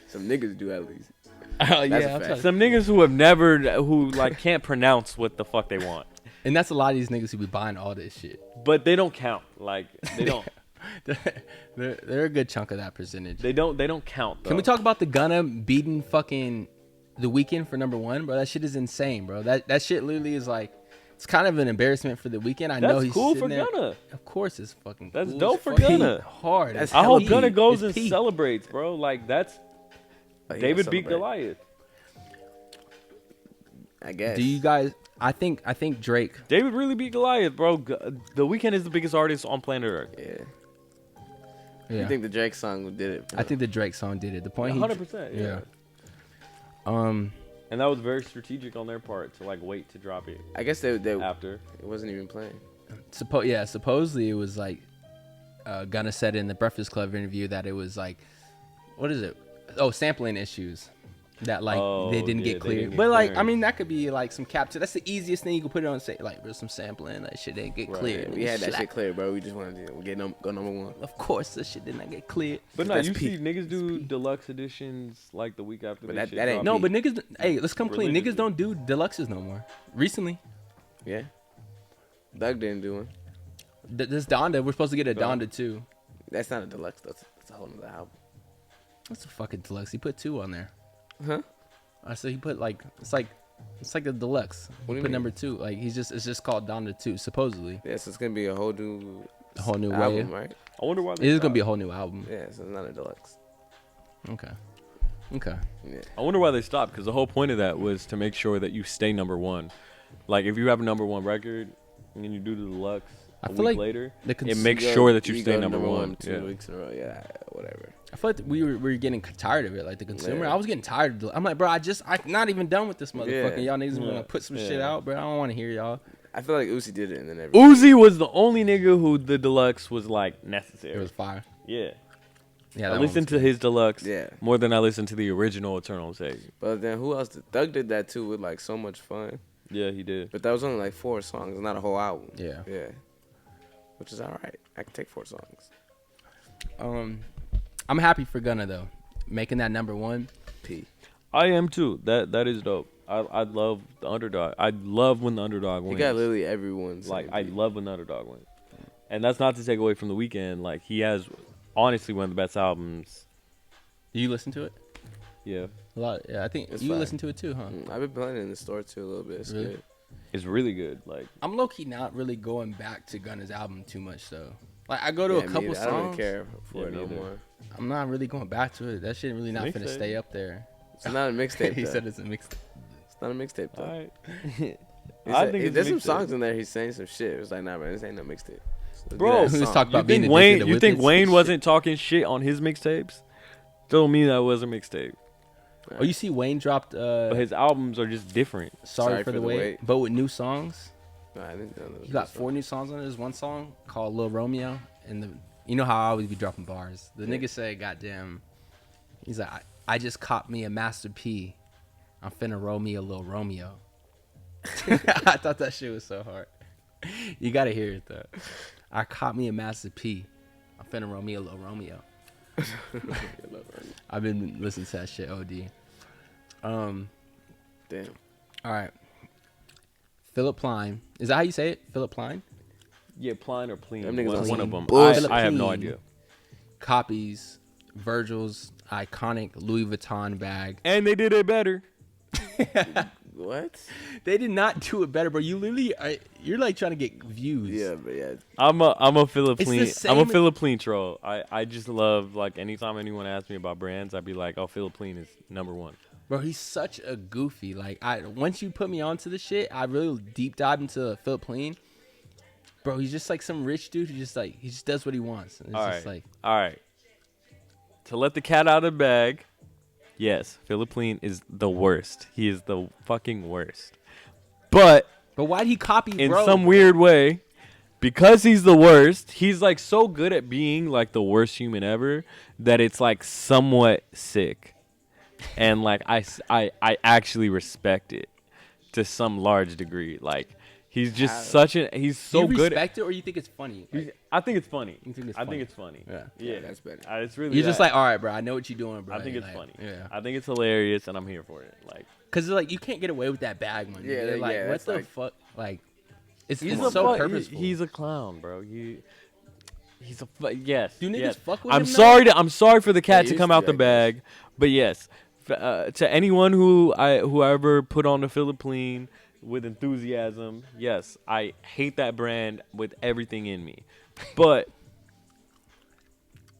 Some niggas do at least. yeah, Some niggas who like can't pronounce what the fuck they want. and that's a lot of these niggas who be buying all this shit. But they don't count. Like they don't. they're a good chunk of that percentage. They don't count. Though. Can we talk about the Gunna beating fucking The Weeknd for #1, bro? That shit is insane, bro. That shit literally is like, it's kind of an embarrassment for The Weeknd. I know he's cool for there. Gunna. Of course, it's fucking. That's cool. dope for Fucking Gunna. Hard. I hope Gunna peak. goes It's and peak. celebrates, bro. Like that's David beat Goliath. I guess. Do you guys? I think Drake. David really beat Goliath, bro. The Weeknd is the biggest artist on planet Earth. Yeah. Yeah. You think the Drake song did it? I think the Drake song did it. The point. 100%. Yeah. And that was very strategic on their part to like wait to drop it. I guess they after it wasn't even playing. Supposedly it was like Gunna said in the Breakfast Club interview that it was like, what is it? Oh, sampling issues that like they didn't get cleared. But like, I mean, that could be like some capture. That's the easiest thing you can put it on. Say like, there's some sampling. That shit didn't get cleared. We had that shit cleared, bro. We just wanted to go #1. Of course, this shit did not get cleared. But no, That's you peak. see niggas do deluxe editions like the week after. But that that ain't No, but niggas. Hey, let's come clean. Religiously. Niggas don't do deluxes no more. Recently, Yeah. Doug didn't do one. this Donda. We're supposed to get a Donda too. That's not a deluxe. That's a whole nother album. What's a fucking deluxe? He put 2 on there. Huh? I said he put like it's like a deluxe. What do you Put mean? #2. Like it's just called Donda 2 supposedly. Yeah, so it's gonna be a whole new wave. album, right? I wonder why. It is gonna be a whole new album. Yeah, so it's not a deluxe. Okay. Yeah. I wonder why they stopped, because the whole point of that was to make sure that you stay #1. Like if you have a #1 record and then you do the deluxe I a feel week like later, the it makes sure that you stay go #1. 2 Yeah. weeks in a row. Yeah, whatever. I feel like we were getting tired of it, like the consumer. Yeah. I was getting tired. I'm like, bro, I'm not even done with this motherfucker. Yeah. Y'all niggas wanna put some shit out, bro. I don't want to hear y'all. I feel like Uzi did it and then Uzi was the only nigga who the deluxe was like necessary. It was fire. Yeah. Yeah, I that listened to his deluxe Yeah. more than I listened to the original Eternal Sage. But then who else? Doug did that too with like So Much Fun. Yeah, he did. But that was only like 4 songs, not a whole album. Yeah. Yeah. Which is alright. I can take 4 songs. I'm happy for Gunna though, making that #1. P. I am too. That is dope. I love the underdog. I love when the underdog wins. He got literally everyone's. Like I love when the underdog wins. And that's not to take away from The Weeknd. Like he has honestly one of the best albums. Do you listen to it? Yeah. A lot. Yeah, I think It's you fire. listen to it too, huh? I've been playing it in the store too a little bit. It's Really? good. It's really good. Like I'm low key not really going back to Gunna's album too much though. Like I go to Yeah, a couple me songs. either. I don't really care for Yeah, it me no either. more. I'm not really going back to it. That shit really not finna Mixtape. stay up there. It's not a mixtape. He though. said it's a mixtape. It's not a mixtape though. all right. I think it's there's a some mixtape. songs in there. He's saying some shit. It's like, nah, man, this ain't no mixtape. So Bro, do that Let's song. talk about You being think addicted Wayne? to You think whippets Wayne and wasn't talking shit on his mixtapes? Don't mean that was a mixtape. Oh, you see Wayne dropped But his albums are just different. Sorry for the Wait, but with new songs. Nah, I didn't know that He got was 4 new songs on it. There's one song called Lil Romeo, and you know how I always be dropping bars. The nigga said, "Goddamn," he's like, I just caught me a Master P. I'm finna roll me a Lil Romeo." I thought that shit was so hard. You gotta hear it though. I caught me a Master P. I'm finna roll me a Lil Romeo. I've been listening to that shit OD. Damn. All right. Philip Plein. Is that how you say it? Philip Plein? Yeah, Plein or Plein. Them niggas One on of some them. bullshit. I have no Plein idea. Copies Virgil's iconic Louis Vuitton bag. And they did it better. What? They did not do it better, bro. You literally, you're like trying to get views. Yeah, but yeah. I'm a Philippine. It's the I'm a same- Philippine troll. I just love, like, anytime anyone asks me about brands, I'd be like, oh, Philippine is number one. Bro, he's such a goofy. Like, once you put me onto the shit, I really deep dive into Philippine. Bro, he's just like some rich dude who just like he just does what he wants. And it's just like, all right. To let the cat out of the bag, yes, Philippine is the worst. He is the fucking worst. But why'd he copy? In bro? some weird way, because he's the worst, he's like so good at being like the worst human ever that it's like somewhat sick, and like I actually respect it to some large degree. Like. He's just he's so Do you good. respect it, or you think it's funny? Like, I think it's funny. You think it's I funny? think it's funny. Yeah, that's better. It's really. You're just like, all right, bro. I know what you're doing, bro. I think it's like, funny. Yeah. I think it's hilarious, and I'm here for it. Like, cause like you can't get away with that bag money. Yeah, like yeah, what the like, fuck? Like, it's he's so purposeful. He's a clown, bro. He's a yes. Do niggas yes. fuck with I'm him? I'm sorry for the cat They to come used out to, the I bag, but yes, to anyone who ever put on the Philippine with enthusiasm, yes, I hate that brand with everything in me, but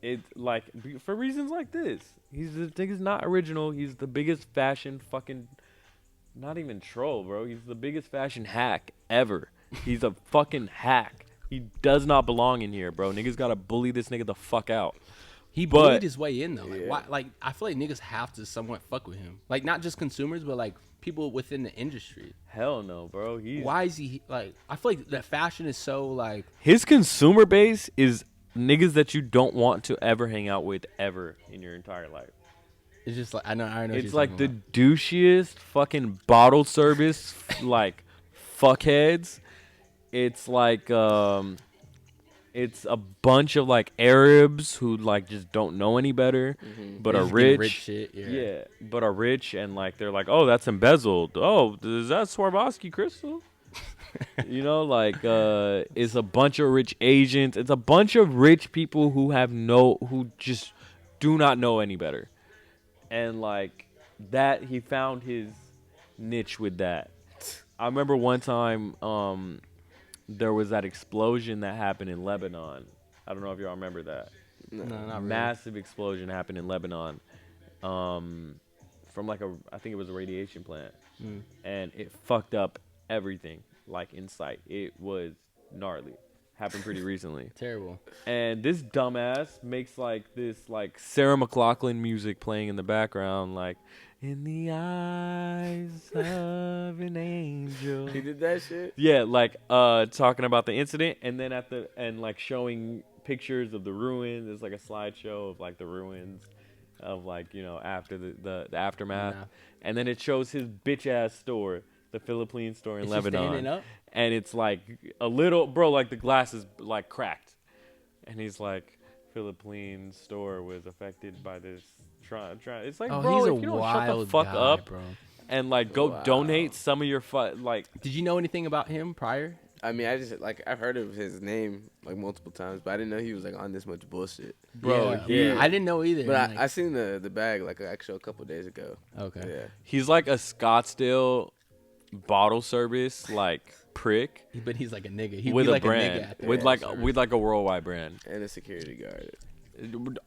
it's like for reasons like this, he's the thing is not original. He's the biggest fashion fucking, not even troll, bro. He's the biggest fashion hack ever. He's a fucking hack. He does not belong in here, bro. Niggas gotta bully this nigga the fuck out. He bullied his way in though. Like, why, like I feel like niggas have to somewhat fuck with him. Like not just consumers, but like people within the industry. Hell no, bro. Why is he like? I feel like that fashion is so like. His consumer base is niggas that you don't want to ever hang out with ever in your entire life. It's just like I know. It's like the douchiest fucking bottle service like fuckheads. It's like it's a bunch of like Arabs who like just don't know any better, but are rich. Shit, yeah, but are rich and like they're like, oh, that's embezzled. Oh, is that Swarovski crystal? You know, like it's a bunch of rich Asians. It's a bunch of rich people who just do not know any better, and like that he found his niche with that. I remember one time there was that explosion that happened in Lebanon. I don't know if y'all remember that. No, not really. Massive explosion happened in Lebanon from like I think it was a radiation plant. And it fucked up everything like in sight. It was gnarly. Happened pretty recently. Terrible. And this dumbass makes like this like Sarah McLachlan music playing in the background, like in the eyes of an angel. He did that shit? Yeah, like talking about the incident, and then like showing pictures of the ruins. There's like a slideshow of like the ruins of like, you know, after the aftermath. Yeah. And then it shows his bitch ass store, the Philippine store in Is he Lebanon. standing up? And it's like a little, bro, like the glass is like cracked. And he's like, Philippine store was affected by this. It's like, bro, he's if a you don't shut the wild fuck guy, up bro. and like go donate some of your like. Did you know anything about him prior? I mean, I just like I've heard of his name like multiple times, but I didn't know he was like on this much bullshit. Bro, yeah. I didn't know either. But like, I seen the bag like actually a couple days ago. okay. Yeah. He's like a Scottsdale bottle service like prick But he's like a nigga. He'd with be a like brand, a nigga at the with bottle like service. a worldwide brand. And a security guard.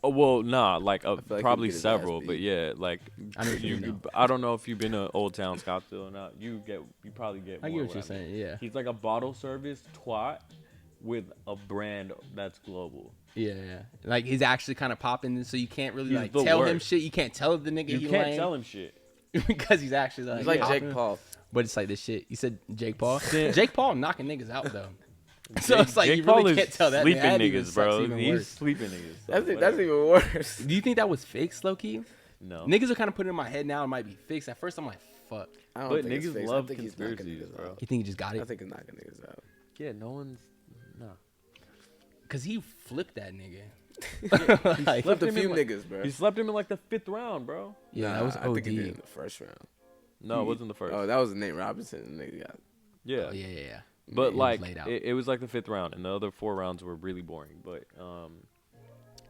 Well, nah, like feel like probably he'd get his several, ass but beat. yeah, like I know what you know. I don't know if you've been to Old Town Scottsdale or not. You probably get. I more get what you're I mean. saying. Yeah. He's like a bottle service twat with a brand that's global. Yeah. Like he's actually kind of popping, so you can't really He's like the tell him worst. shit. You can't tell the nigga You he can't lame tell him shit. because he's actually like. He's like popping. Jake Paul. But it's like this shit. You said Jake Paul. Yeah. Jake Paul knocking niggas out though. So it's like Jake you Paul really is can't tell that. sleeping That even niggas, sucks bro. even He's worse. sleeping niggas. So That's whatever. even worse. Do you think that was fake, low key? No. Niggas are kind of putting in my head now. It might be fixed. At first, I'm like, fuck. I don't But think it's niggas fake. love I think he's knocking conspiracies, niggas bro. out. You think he just got I it? think he's knocking niggas out. Yeah, no one's. No. Cause he flipped that nigga. Like, Flipped a him in few like- niggas, bro. He slept him in like the 5th round, bro. yeah, Nah, that was I think he did OD. in the first round. No, it wasn't the first. Oh, that was Nate Robinson. The nigga got. Yeah. Oh, yeah. But was like laid out. it was like the 5th round, and the other 4 rounds were really boring. But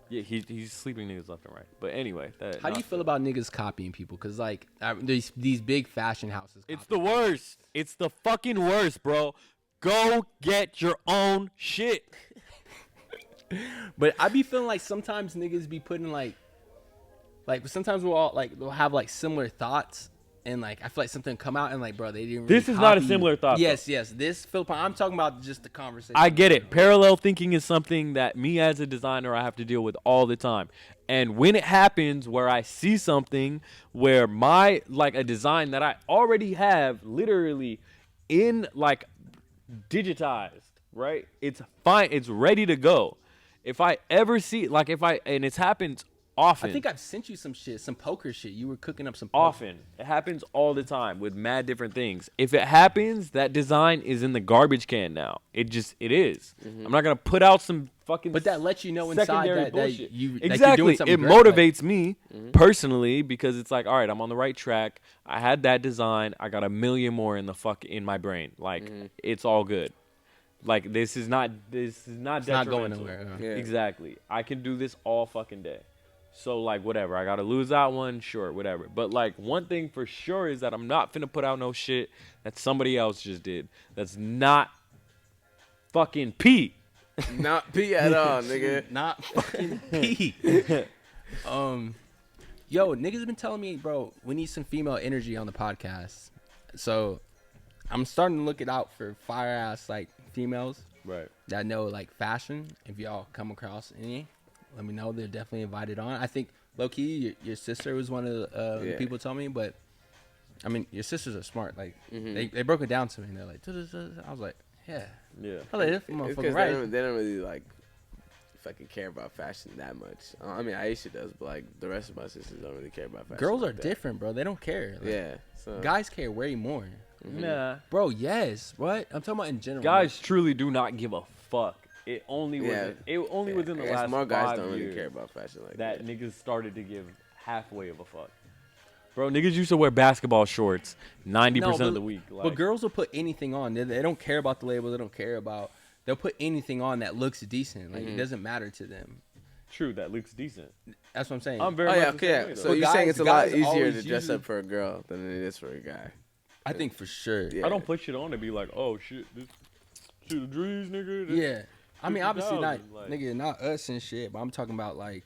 Yeah, he's sleeping niggas left and right. But anyway, how do you feel about niggas copying people? Cause like these big fashion houses. It's the worst. It's the fucking worst, bro. Go get your own shit. But I be feeling like sometimes niggas be putting like sometimes we'll have like similar thoughts. And like I feel like something come out and like, bro, they didn't. Really This is not a copy similar you. thought. Yes, though. yes. This Philip, I'm talking about just the conversation. I get it. Parallel thinking is something that me as a designer I have to deal with all the time. And when it happens where I see something where my like a design that I already have literally in like digitized, right? It's fine. It's ready to go. If I ever see like and it's happened often. I think I've sent you some shit, some poker shit. You were cooking up some poker. Often. It happens all the time with mad different things. If it happens, that design is in the garbage can now. It is. I'm not going to put out some fucking But that lets you know inside that bullshit. you exactly. like you're doing something it great, motivates me personally because it's like, all right, I'm on the right track. I had that design. I got a million more in my brain. Like it's all good. Like this is not not going nowhere. Yeah. Exactly. I can do this all fucking day. So, like, whatever. I got to lose that one. Sure, whatever. But, like, one thing for sure is that I'm not finna put out no shit that somebody else just did. That's not fucking P. Not P at all, nigga. Not fucking P. Yo, niggas been telling me, bro, we need some female energy on the podcast. So, I'm starting to look it out for fire-ass, like, females. Right. That know, like, fashion. If y'all come across any, let me know. They're definitely invited on. I think, low-key, your sister was one of the people told me, but, I mean, your sisters are smart. Like, they broke it down to me, and they're like, I was like, yeah. Yeah. I was like, this It's motherfucker because right. they don't really, like, fucking care about fashion that much. I mean, Aisha does, but, like, the rest of my sisters don't really care about fashion. Girls like are that. different, bro. They don't care. Like, Yeah. So. guys care way more. Nah. Bro, yes. What? I'm talking about in general. Guys truly do not give a fuck. It only was within the I guess last more guys 5 don't really years care about fashion like that niggas started to give halfway of a fuck. Bro, niggas used to wear basketball shorts 90% of the week. Like, But girls will put anything on. They don't care about the label. They don't care about. They'll put anything on that looks decent. Like it doesn't matter to them. true, that looks decent. That's what I'm saying. I'm very Oh, yeah, much the same way, So though. you're guys- saying it's a lot guys easier always to dress usually- up for a girl than it is for a guy. I think for sure. Yeah. I don't put shit on to be like, oh shit, this shit the drees, nigga. This, Yeah. I mean, obviously not, 50,000, like- nigga, not us and shit. But I'm talking about like,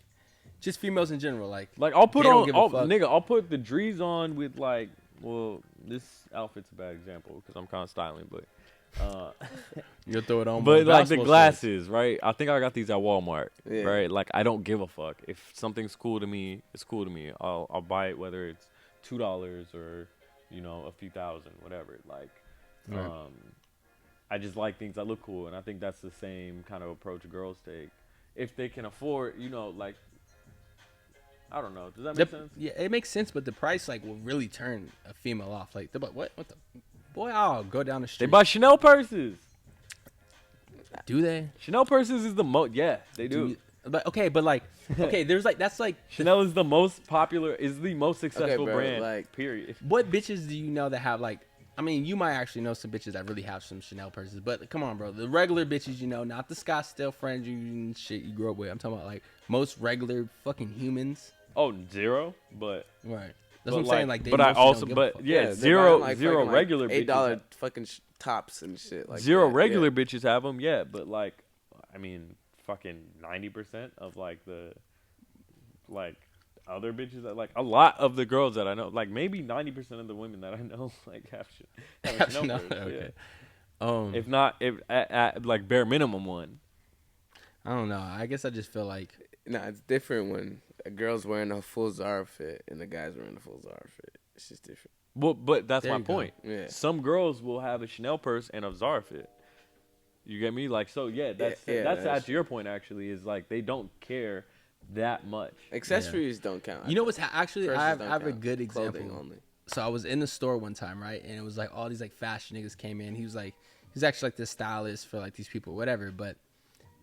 just females in general. Like I'll put They don't on, give a fuck. I'll put the drees on with like, well, this outfit's a bad example because I'm kind of styling, but, you'll throw it on. but like the basketball glasses, right? I think I got these at Walmart, Yeah. right? Like I don't give a fuck if something's cool to me, it's cool to me. I'll buy it whether it's $2 or, you know, a few thousand, whatever. Like, Right. I just like things that look cool, and I think that's the same kind of approach girls take if they can afford, you know, like. I don't know. Does that make sense? Yeah, it makes sense, but the price like will really turn a female off. Like, they're like, what the boy? I'll go down the They street. buy Chanel purses. Do they? Chanel purses is the most. Yeah, they do. But okay, but like, okay, there's like that's like Chanel is the most popular, is the most successful bro, brand. like- period. what bitches do you know that have like? I mean, you might actually know some bitches that really have some Chanel purses, but come on, bro, the regular bitches you know, not the Scottsdale friends you and shit you grew up with. I'm talking about like most regular fucking humans. Oh, zero, but Right. That's but what I'm like, saying. Like, they but I mostly also, don't give a but fuck. yeah, they're zero, buying, like, zero fucking, like, regular bitches. $8 fucking tops and shit like Zero that. regular Yeah. bitches have them, yeah, but like, I mean, fucking 90% of like the, like other bitches that like a lot of the girls that I know, like maybe 90% of the women that I know like have a Chanel No, purse, okay. yeah. If not, if at like bare minimum one. I don't know. I guess I just feel like Nah, it's different when a girl's wearing a full Zara fit and the guy's wearing a full Zara fit. It's just different. Well, but that's There my you go. point. Yeah. Some girls will have a Chanel purse and a Zara fit. You get me? Like, so yeah, that's that's to your point actually, is like they don't care that much. Accessories don't count. you know what's actually Purses I have, don't I have a count. good example. Clothing only. So I was in the store one time, right? And it was like all these like fashion niggas came in. He's actually like the stylist for like these people, whatever. But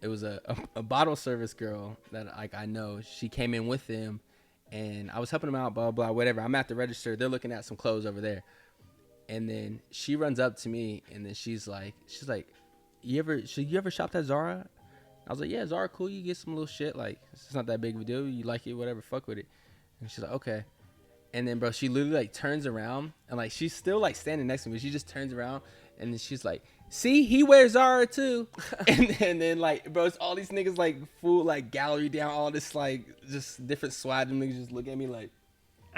it was a bottle service girl that like I know. She came in with them, and I was helping them out, blah blah, whatever. I'm at the register. They're looking at some clothes over there, and then she runs up to me, and then she's like, you ever shopped at Zara? I was like, yeah, Zara cool. You get some little shit. Like, it's not that big of a deal. You like it, whatever. Fuck with it. And she's like, okay. And then, bro, she literally, like, turns around. And, like, she's still, like, standing next to me. She just turns around. And then she's like, see, he wears Zara, too. and then, like, bro, it's all these niggas, like, full, like, gallery down. All this, like, just different swag. And niggas just look at me like.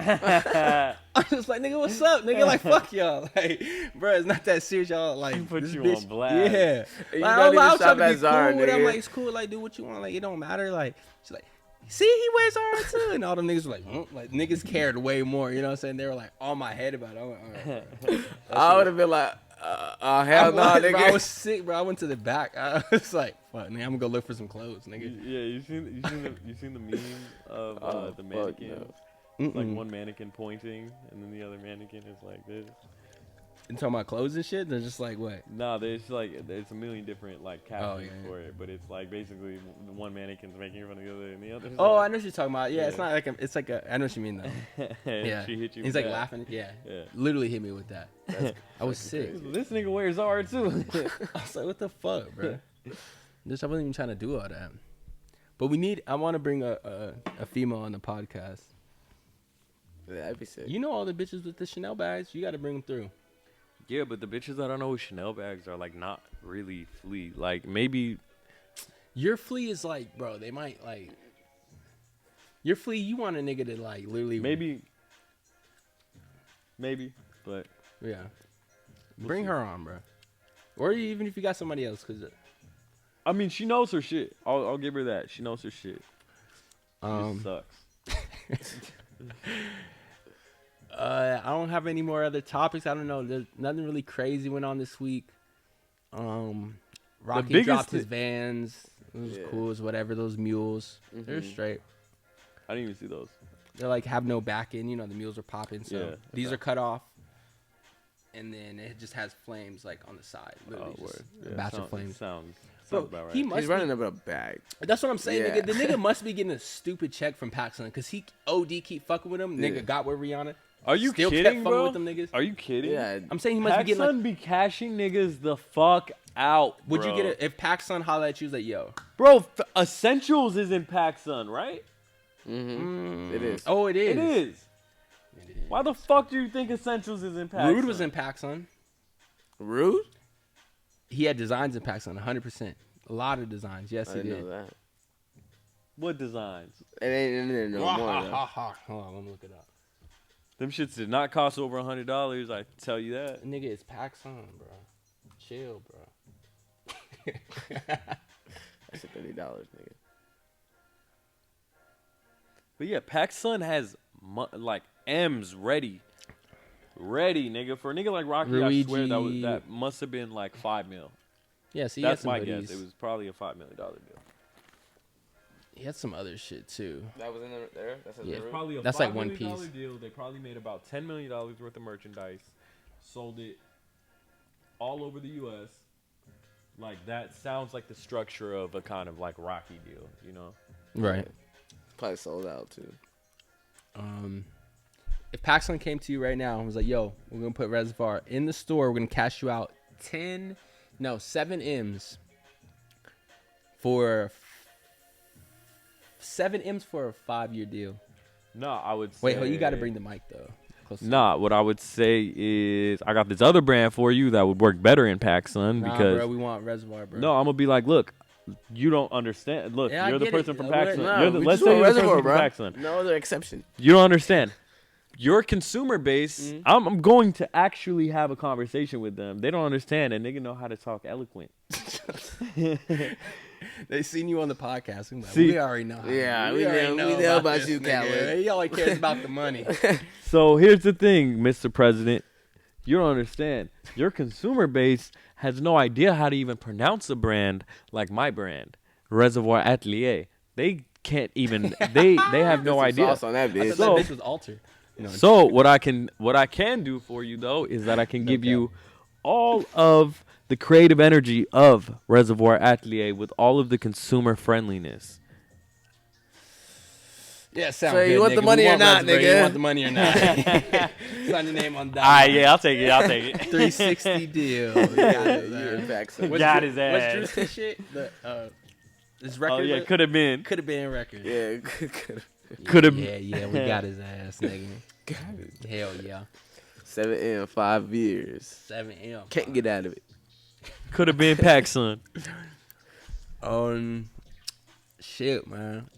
I'm just like, nigga, what's up, nigga? Like, fuck y'all, like, bro, it's not that serious, y'all. Like, Put this you bitch, on blast. yeah. You Like, don't even I was shop trying to at be Zara, cool with her. I'm nigga. like, it's cool, like, do what you want, like, it don't matter. Like, she's like, see, he wears Zara too, and all them niggas were like niggas cared way more. You know what I'm saying? They were like on my head about it. I'm like, all right. I would have been like, hell no, nigga. Bro, I was sick, bro. I went to the back. I was like, fuck, nigga, I'm gonna go look for some clothes, nigga. Yeah, you seen the meme of the mannequin? No. It's like one mannequin pointing, and then the other mannequin is like this. You talking about clothes and shit? They're just like what? No, there's a million different like captions yeah. for it, but it's like basically the one mannequin's making fun of the other, and the other. Oh, like, I know what you're talking about. Yeah, it's not like it's like a. I know what you mean though. Yeah, she hit you. He's with like that. laughing. Yeah, Yeah. literally hit me with that. I was sick. This nigga wears Zara too. I was like, what the fuck, bro? Just I wasn't even trying to do all that. But we need. I want to bring a female on the podcast. Yeah, that'd be sick. You know all the bitches with the Chanel bags. You got to bring them through. Yeah, but the bitches that I know with Chanel bags are like not really flea. Like maybe Your flea is like, bro. They might like. Your flea, you want a nigga to like literally. maybe, but Yeah. Bring her on, bro. Or even if you got somebody else, cause. I mean she knows her shit. I'll give her that. She knows her shit. She sucks. I don't have any more other topics. I don't know. There's nothing really crazy went on this week. Rocky biggest dropped his Vans. It was cool. It was whatever. Those mules, they're straight. I didn't even see those. They like have no back end. You know the mules are popping. So Yeah, these are cut off, and then it just has flames like on the side. Literally just a batch of flames. Sounds Bro, about right. he must He's be, running up a bag. that's what I'm saying, Yeah. nigga. The nigga must be getting a stupid check from Paxson because he OD keep fucking with him. Yeah. Nigga got with Rihanna. Are you Still kidding, kept fucking bro? with them niggas. Are you kidding? Yeah. I'm saying he must be getting like. PacSun be cashing niggas the fuck out. Would bro. you get it if Paxson holla at you? Like, yo. Bro, Essentials is in PacSun, right? It is. Oh, it is. It is. Why the fuck do you think Essentials is in PacSun? Rhude was in Paxson. Rhude? He had designs in Paxson, 100%. A lot of designs. Yes, I he didn't did. know that. What designs? It ain't in there no more. though. Hold on, let me look it up. Them shits did not cost over $100. I tell you that. Nigga, it's Paxson, bro. Chill, bro. That's $30, nigga. But yeah, PacSun has like M's ready, nigga. For a nigga like Rocky, I swear Rhuigi. that must have been like $5 million. Yeah, so he That's had some my hoodies. guess. It was probably a $5 million deal. He had some other shit, too. That was in there? That's Yeah. It's probably a That's $5 like one million piece. deal. They probably made about $10 million worth of merchandise, sold it all over the U.S. Like that sounds like the structure of a kind of like Rocky deal, you know? Right. Probably sold out, too. If Paxson came to you right now and was like, yo, we're going to put Reservoir in the store. We're going to cash you out 7 M's for 7 M's for a 5-year deal. No, I would say. Wait, hold, you got to bring the mic, though. Close to Nah, what I would say is I got this other brand for you that would work better in PacSun Nah, because bro, we want Reservoir, bro. no, I'm gonna be like, look, you don't understand. Look, Yeah, I you're the get person it. from What- PacSun. Nah, You're the, we let's just say want you're the Reservoir, person from bro. PacSun. No other exception. You don't understand. Your consumer base, I'm going to actually have a conversation with them. They don't understand, and nigga know how to talk eloquent. They seen you on the podcast. I'm like, See- we already know. Yeah, we already know about this you, nigga. Khaled. He only cares about the money. So here's the thing, Mr. President. You don't understand. Your consumer base has no idea how to even pronounce a brand like my brand, Reservoir Atelier. They can't even. They have no idea. Sauce on that I bitch. thought that bitch was altered. You know, So what I can do for you though is that I can give you all of the creative energy of Reservoir Atelier with all of the consumer friendliness. yeah, sounds So good, you want nigga. the We money or not, Reservoir. You nigga? want the money or not? Sign your name on that. Ah, yeah, I'll take it. 360 deal. You got it, You're man. PacSun. Got his What's ass. Drew's shit? The His record. Oh yeah, could have been. Could have been record. Yeah. Could have. Yeah, we got his ass, nigga. Hell yeah. 7M, 5 years. 7M. Can't get out of it. Could have been Pac Son. Shit, man.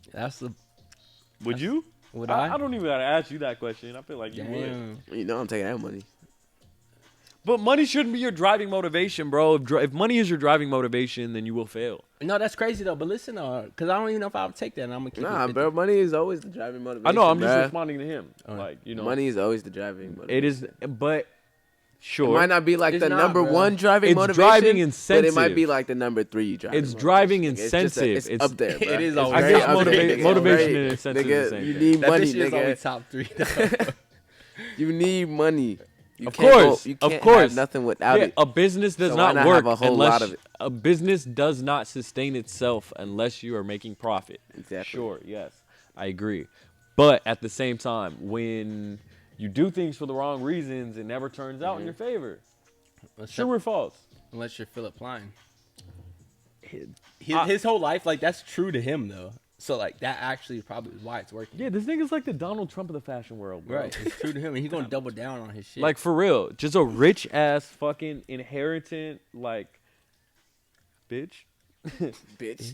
Would you? Would I? I don't even gotta ask you that question. I feel like you would. Damn. You know I'm taking that money. But money shouldn't be your driving motivation, bro. If money is your driving motivation, then you will fail. No, that's crazy though. But listen, because I don't even know if I would take that. And I'm gonna keep Nah, it bro. Money is always the driving motivation. I know. I'm bruh. just responding to him. Like, you know, Money is always the driving motivation. it is, but sure, It might not be like It's the not, number bro. one driving It's motivation. driving But it incentive. might be like the number 3 driving. It's driving motivation. It's just incentive. it's up there, bro. It is It's always I very guess up there, nigga. motivation Very- and incentive is nigga, the same you thing. need that money, bitch is nigga. only top 3. Though. You need money. You Of can't course, you of can't course. have nothing without Yeah, it. a business does So why not not work have a whole unless lot of it? a business does not sustain itself unless you are making profit. Exactly. Sure, yes, I agree. But at the same time, when you do things for the wrong reasons, it never turns out in your favor. True or false? Unless you're Philip Klein. His whole life, like, that's true to him, though. So, like, that actually is probably why it's working. Yeah, this nigga's like the Donald Trump of the fashion world, bro. Right. It's true to him, and he's going to double down on his shit. Like, for real. Just a rich ass fucking inheritant, like, bitch. Bitch.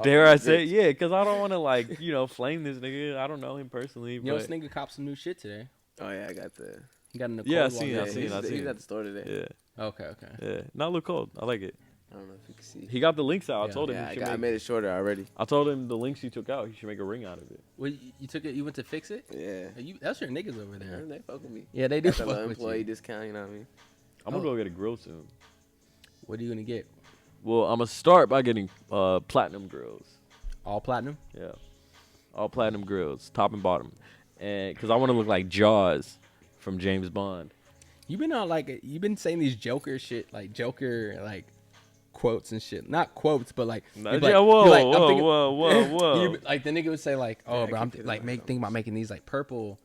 Dare I say? Yeah, because I don't want to, like, you know, flame this nigga. I don't know him personally. you know, But this nigga copped some new shit today. Oh yeah, I got the. He got a Nicole. Yeah, I walk seen it, in. I seen it, I seen He's it. at the store today. Yeah, Okay. yeah. Not look cold. I like it. I don't know if you can see. He got the links out. I Yeah. told him Yeah, he should I make. made it shorter already. I told him the links you took out, he should make a ring out of it. Well, you took it. You went to fix it. Yeah. That's your niggas over there. They fuck with me. Yeah, they do Got that fuck little with employee you. discount, you know what I mean? I'm gonna go get a grill soon. What are you gonna get? Well, I'm gonna start by getting platinum grills. All platinum. Yeah, all platinum grills, top and bottom, and because I want to look like Jaws from James Bond. You've been saying these Joker shit, like Joker, like quotes and shit. Not quotes, but like. Nah, you'd be yeah, like- whoa, you're like, I'm whoa, thinking- whoa. you'd be- like the nigga would say like, "Oh, bro, I'm keep it like on. thinking about making these like purple."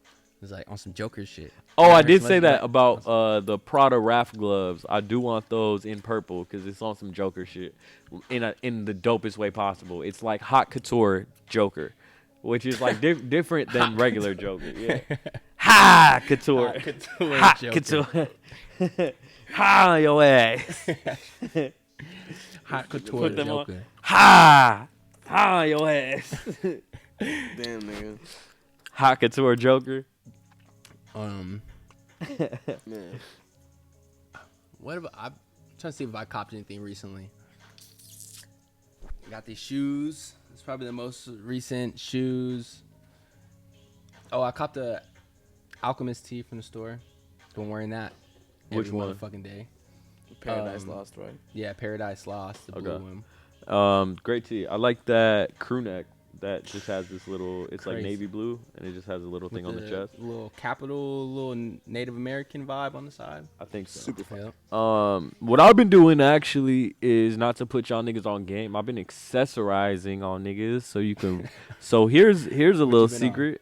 It's like on some Joker shit. Oh, Yeah, I did some say other that shit. about the Prada Raf gloves. I do want those in purple because it's on some Joker shit in the dopest way possible. It's like hot couture Joker, which is like different than regular Joker. Yeah, hot couture, hot couture, ha your ass, Hot couture Put them on. Joker. ha your ass, Damn, nigga. hot couture Joker. Man. What about? I'm trying to see if I copped anything recently. Got these shoes. It's probably the most recent shoes. Oh, I copped the Alchemist tee from the store. Been wearing that. Which every one? motherfucking day. Paradise Lost, right? Yeah, Paradise Lost, the blue Okay. one. Great tee. I like that crew neck that just has this little. It's like Crazy. navy blue, and it just has a little thing With on the chest. Little capital, little Native American vibe on the side. I think so. Super fun. Yep. What I've been doing actually is not to put y'all niggas on game. I've been accessorizing on niggas, so you can. So here's a little been on? secret.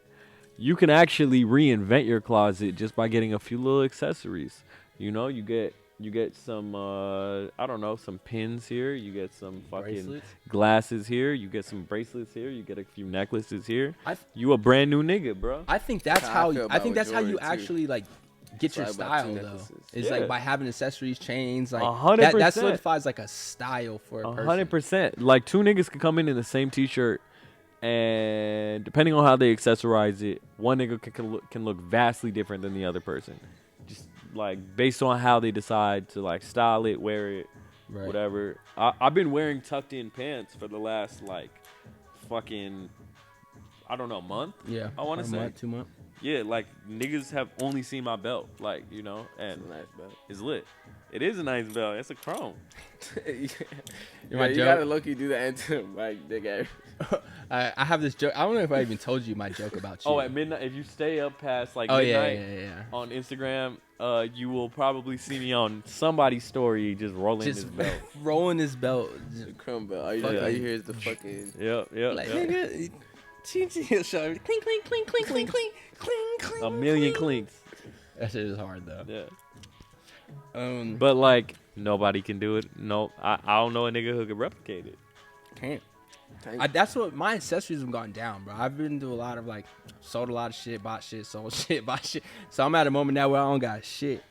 You can actually reinvent your closet just by getting a few little accessories. You know, you get some I don't know, some pins here. You get some fucking Bracelets? glasses here. You get some bracelets here. You get a few necklaces here. I You a brand new nigga, bro. I think that's How I how feel I about think that's how you Jordan, too. actually like get your That's why I bought style 2 though. necklaces. Is Yeah. like by having accessories, chains, like 100%. that solidifies like a style for a person. 100%. Like 2 niggas could come in the same t-shirt, and depending on how they accessorize it, one nigga can look vastly different than the other person. Just like based on how they decide to like style it, wear it, Right. whatever. I've been wearing tucked in pants for the last like fucking I don't know month. Yeah. I wanna a say. month, 2 months. Yeah, like niggas have only seen my belt, like you know, and Nice, bro. it's lit. It is a nice belt. It's a chrome. my You joke? gotta low-key do the anthem, like, nigga. I have this joke. I don't know if I even told you my joke about you. Oh, at midnight, if you stay up past like Oh, yeah, midnight yeah. on Instagram, you will probably see me on somebody's story just rolling Just his belt. rolling his belt. The crumb belt. All you Fucking- hear is the fucking. Yep. Like, Yep. nigga, he'll show everything. Clink, clink, clink, clink, clink, clink, clink, clink. A million clinks. That shit is hard though. Yeah. But But like nobody can do it. No, I don't know a nigga who could replicate it. can't. That's what my accessories have gone down, bro. I've been through a lot of like sold a lot of shit, bought shit, sold shit, bought shit. So I'm at a moment now where I don't got shit,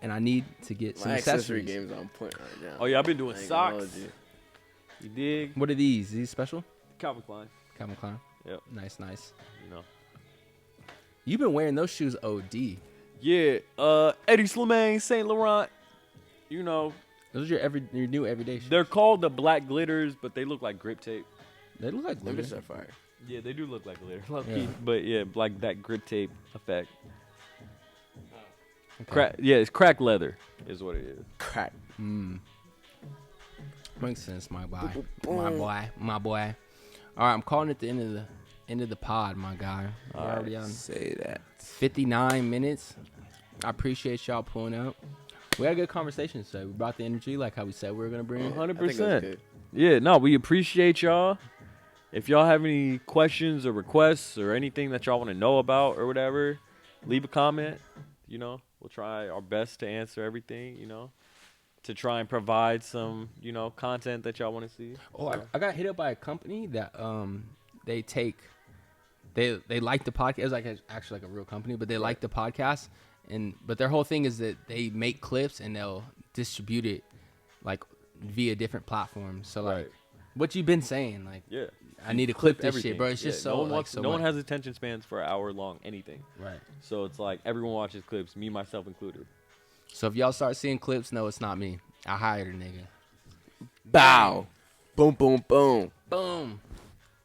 and I need to get some My accessory accessories. game's on point right now. Oh yeah, I've been doing I ain't socks. gonna hold you. You dig? What are these? These special? Calvin Klein. Calvin Klein. Yep. Nice, nice. You know. You've been wearing those shoes OD. Yeah. Eddie Slimane, Saint Laurent. You know. Those are your new everyday shoes. They're called the black glitters, but they look like grip tape. They look like Them glitter. bitches are fire. Yeah, they do look like glitter. Yeah. But yeah, like that grip tape effect. Okay. Yeah, it's crack leather is what it is. Crack. Makes sense, my boy. My boy. All right, I'm calling it the end of the pod, my guy. We're already on Say that. 59 minutes. I appreciate y'all pulling out. We had a good conversation today. We brought the energy like how we said we were gonna bring it. 100%. Yeah, no, we appreciate y'all. If y'all have any questions or requests or anything that y'all want to know about or whatever, leave a comment. You know, we'll try our best to answer everything, you know, to try and provide some, you know, content that y'all want to see. Oh, I got hit up by a company that they like the podcast. It's like actually like a real company, but they like the podcast, but their whole thing is that they make clips and they'll distribute it like via different platforms. So like what you've been saying, like Yeah. I need to clip this Everything. shit, bro. It's just so no one has attention spans for an hour long anything. right. So it's like everyone watches clips, me myself included. So if y'all start seeing clips, no, it's not me. I hired a nigga. Bow. Boom, boom, boom. Boom.